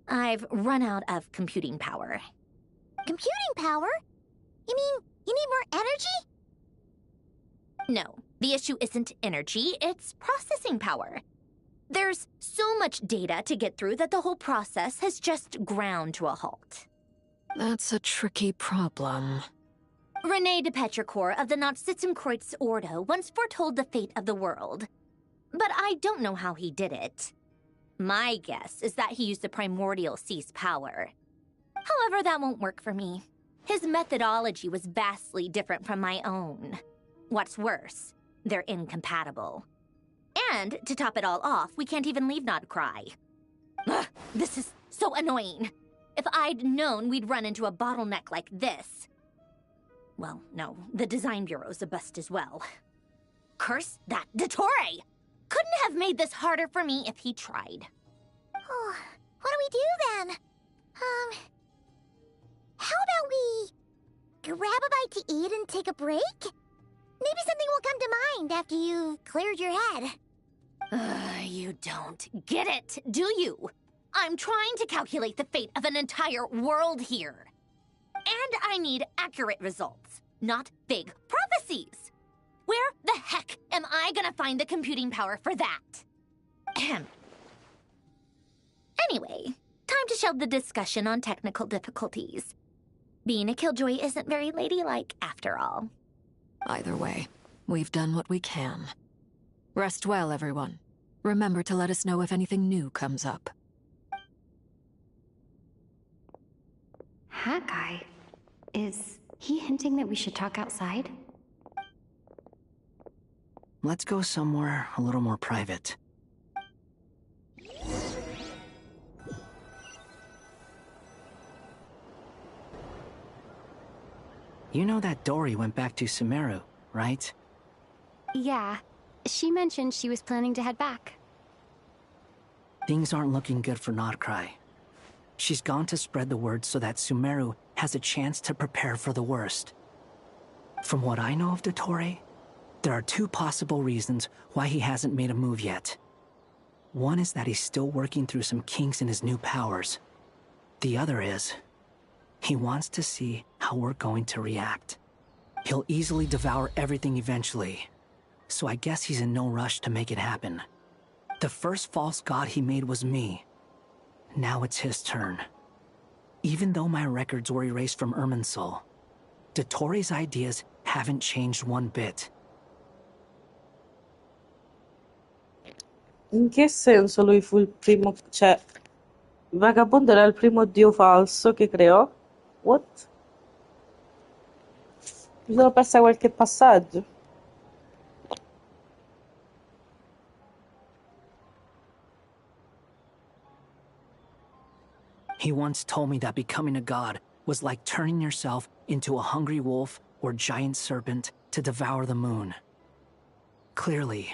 I've run out of computing power. Computing power? You mean you need more energy? No, the issue isn't energy, it's processing power. There's so much data to get through that the whole process has just ground to a halt. That's a tricky problem. René de Petrichor of the Nazissenkreuz Ordo once foretold the fate of the world. But I don't know how he did it. My guess is that he used the primordial sea's power. However, that won't work for me. His methodology was vastly different from my own. What's worse, they're incompatible. And, to top it all off, we can't even leave Nodcry. Ugh, this is so annoying. If I'd known we'd run into a bottleneck like this... Well, no, the design bureau's a bust as well. Curse that Dottore! Couldn't have made this harder for me if he tried. Oh, what do we do then? How about we grab a bite to eat and take a break? Maybe something will come to mind after you've cleared your head. You don't get it, do you? I'm trying to calculate the fate of an entire world here. And I need accurate results, not vague prophecies. Where the heck am I gonna find the computing power for that? Ahem. Anyway, time to shelve the discussion on technical difficulties. Being a killjoy isn't very ladylike, after all. Either way, we've done what we can. Rest well, everyone. Remember to let us know if anything new comes up. Hawkeye? Is he hinting that we should talk outside? Let's go somewhere a little more private. You know that Dory went back to Sumeru, right? Yeah. She mentioned she was planning to head back. Things aren't looking good for Notcry. She's gone to spread the word so that Sumeru has a chance to prepare for the worst. From what I know of Dottore, there are two possible reasons why he hasn't made a move yet. One is that he's still working through some kinks in his new powers. The other is, he wants to see how we're going to react. He'll easily devour everything eventually, so I guess he's in no rush to make it happen. The first false god he made was me. Now it's his turn. Even though my records were erased from Irminsul, Dottore's ideas haven't changed one bit. In che senso lui fu il primo... Cioè, il vagabondo era il primo dio falso che creò? What? Mi sono persa qualche passaggio. He once told me that becoming a god was like turning yourself into a hungry wolf or giant serpent to devour the moon. Clearly,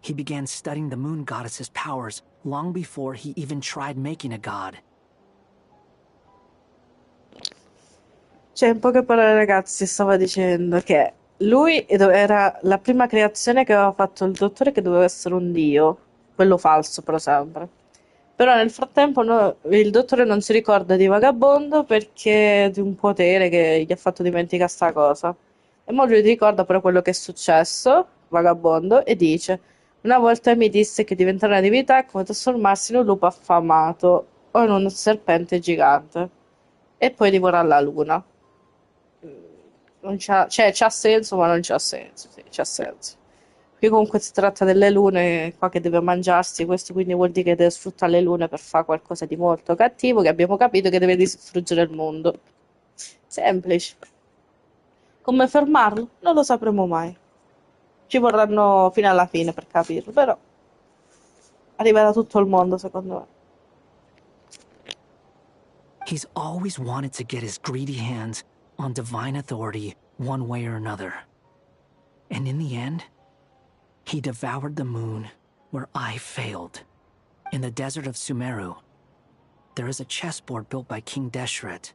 he began studying the moon goddess's powers long before he even tried making a god. Cioè, in poche parole, ragazzi, stava dicendo che lui era la prima creazione che aveva fatto il dottore, che doveva essere un dio, quello falso però sempre. Però nel frattempo il dottore non si ricorda di Vagabondo perché di un potere che gli ha fatto dimenticare sta cosa. E mo lui ricorda però quello che è successo, Vagabondo, e dice: una volta mi disse che diventare una divinità è come trasformarsi in un lupo affamato o in un serpente gigante e poi divora la luna. Non c'ha, cioè, c'ha senso, ma non c'ha senso. Sì, c'ha senso. Qui comunque si tratta delle lune qua che deve mangiarsi, questo quindi vuol dire che deve sfruttare le lune per fare qualcosa di molto cattivo, che abbiamo capito che deve distruggere il mondo. Semplice. Come fermarlo? Non lo sapremo mai. Ci vorranno fino alla fine per capirlo, però arriverà tutto il mondo, secondo me. He's always wanted to get his greedy hands on divine authority one way or another. And in the end, he devoured the moon where I failed. In the desert of Sumeru, there is a chessboard built by King Deshret,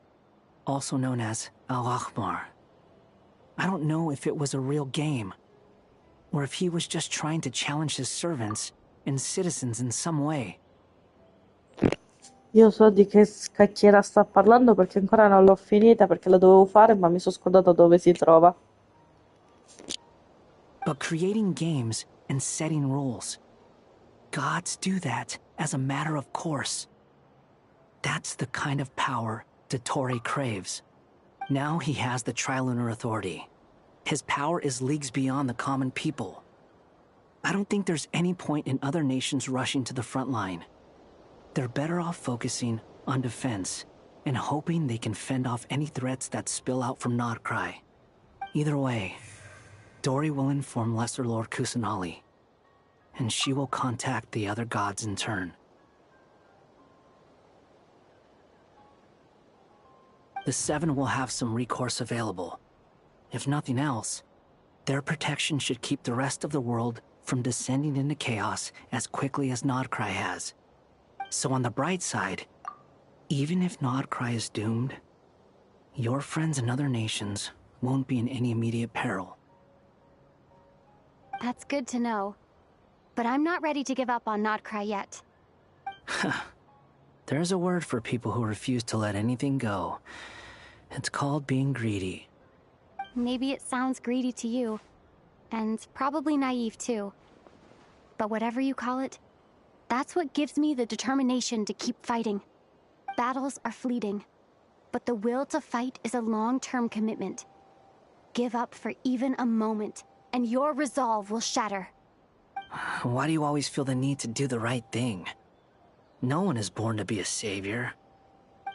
also known as Al-Ahmar. I don't know if it was a real game, or if he was just trying to challenge his servants and citizens in some way. Io so di che scacchiera sta parlando perché ancora non l'ho finita, perché la dovevo fare, ma mi sono scordata dove si trova. But creating games and setting rules, gods do that as a matter of course. That's the kind of power Dottore craves. Now he has the Trilunar Authority. His power is leagues beyond the common people. I don't think there's any point in other nations rushing to the front line. They're better off focusing on defense and hoping they can fend off any threats that spill out from Notcry. Either way, Dory will inform Lesser Lord Kusanali, and she will contact the other gods in turn. The Seven will have some recourse available. If nothing else, their protection should keep the rest of the world from descending into chaos as quickly as Notcry has. So on the bright side, even if Notcry is doomed, Your friends in other nations won't be in any immediate peril. That's good to know. But I'm not ready to give up on Notcry yet. There's a word for people who refuse to let anything go. It's called being greedy. Maybe it sounds greedy to you, and probably naive too. But whatever you call it, that's what gives me the determination to keep fighting. Battles are fleeting, but the will to fight is a long-term commitment. Give up for even a moment, and your resolve will shatter. Why do you always feel the need to do the right thing? No one is born to be a savior.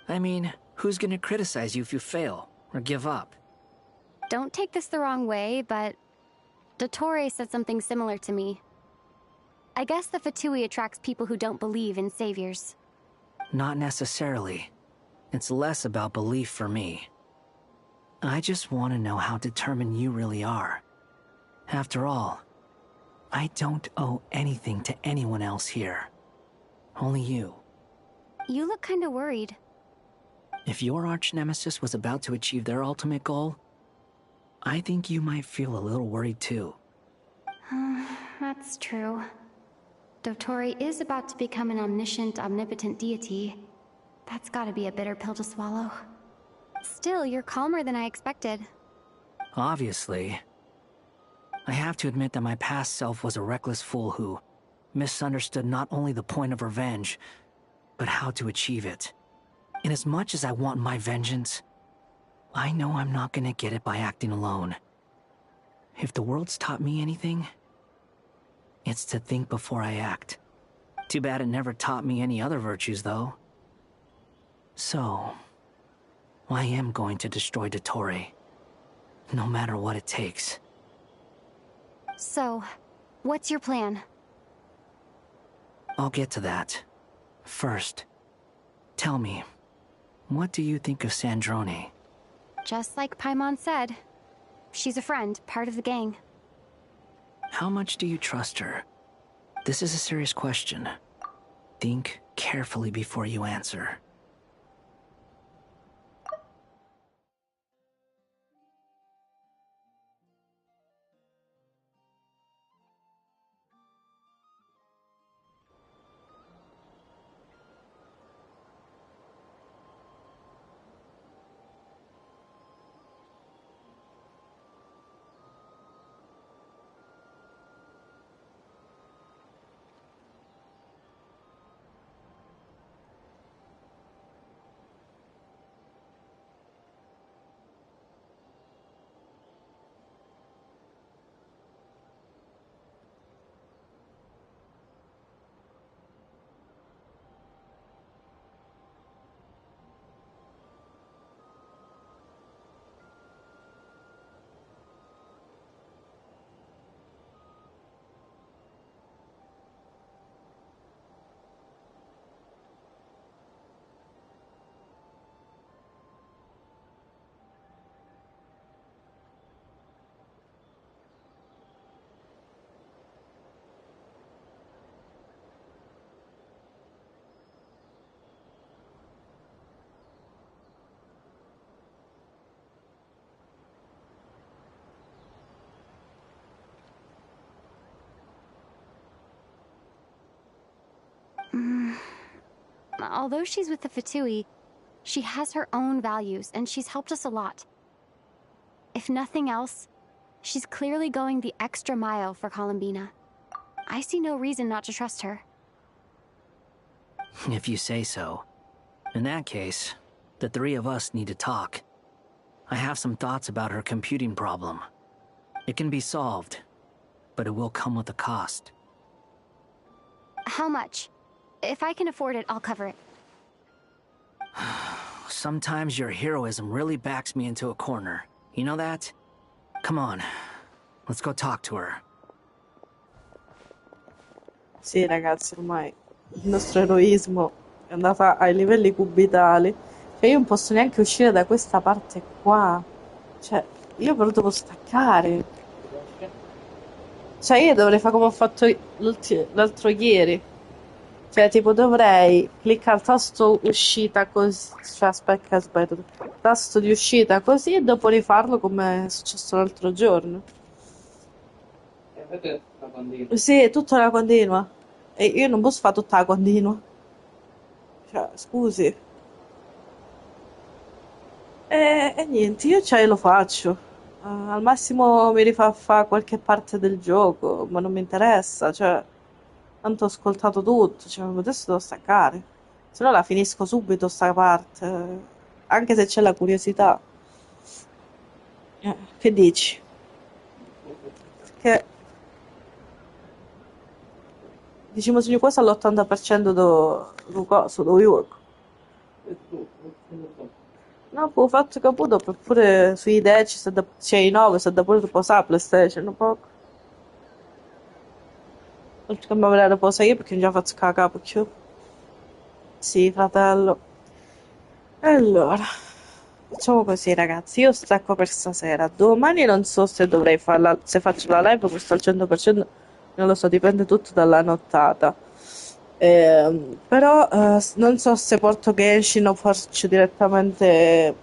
I mean, who's gonna criticize you if you fail, or give up? Don't take this the wrong way, but Dottore said something similar to me. I guess the Fatui attracts people who don't believe in saviors. Not necessarily. It's less about belief for me. I just want to know how determined you really are. After all, I don't owe anything to anyone else here. Only you. You look kinda worried. If your arch-nemesis was about to achieve their ultimate goal, I think you might feel a little worried too. That's true. Dottore is about to become an omniscient, omnipotent deity. That's gotta be a bitter pill to swallow. Still, you're calmer than I expected. Obviously. I have to admit that my past self was a reckless fool who misunderstood not only the point of revenge, but how to achieve it. And as much as I want my vengeance, I know I'm not gonna get it by acting alone. If the world's taught me anything, it's to think before I act. Too bad it never taught me any other virtues, though. So, I am going to destroy Dottore, no matter what it takes. So, what's your plan? I'll get to that. First, tell me, what do you think of Sandrone? Just like Paimon said, she's a friend, part of the gang. How much do you trust her? This is a serious question. Think carefully before you answer. Although she's with the Fatui, she has her own values, and she's helped us a lot. If nothing else, she's clearly going the extra mile for Columbina. I see no reason not to trust her. If you say so. In that case, the three of us need to talk. I have some thoughts about her computing problem. It can be solved, but it will come with a cost. How much? If I can afford it, I'll cover it. Sometimes your heroism really backs me into a corner. You know that? Come on, let's go talk to her. Sì, ragazzi, ormai il nostro eroismo è andato ai livelli cubitali. Cioè, io non posso neanche uscire da questa parte qua. Cioè, io però devo staccare. Cioè, io dovrei fare come ho fatto l'altro ieri. Cioè, tipo, dovrei cliccare il tasto uscita così. Cioè, aspetta, aspetta. Tasto di uscita così e dopo rifarlo come è successo l'altro giorno. E vedete la continua. Sì, è tutta una continua. E io non posso fare tutta la continua. Cioè, scusi. E niente, io cioè lo faccio. Al massimo mi rifà fare qualche parte del gioco, ma non mi interessa, cioè, tanto ho ascoltato tutto, cioè, adesso devo staccare. Se no la finisco subito sta parte, anche se c'è la curiosità. Che dici? Che diciamo se questo all'80% do coso, do gioco. No, può fatto caputo pure sui 10, cioè i 9, se da pure tipo sa PlayStation, un po'. Oltre che mi avrei riposo io perché non già faccio cacà più. Sì, fratello. E allora, facciamo così ragazzi, io stacco per stasera. Domani non so se dovrei farla, se faccio la live, questo al 100%, non lo so, dipende tutto dalla nottata. Però non so se porto Genshin o faccio direttamente,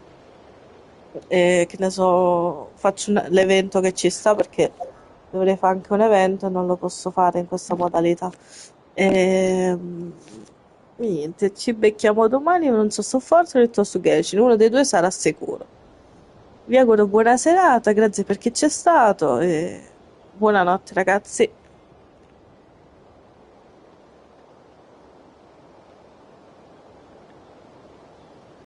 che ne so, faccio l'evento che ci sta perché dovrei fare anche un evento e non lo posso fare in questa modalità. Ehm, Niente, ci becchiamo domani, non so se forza o su Genshin, uno dei due sarà sicuro. Vi auguro buona serata, grazie per chi c'è stato e buonanotte ragazzi.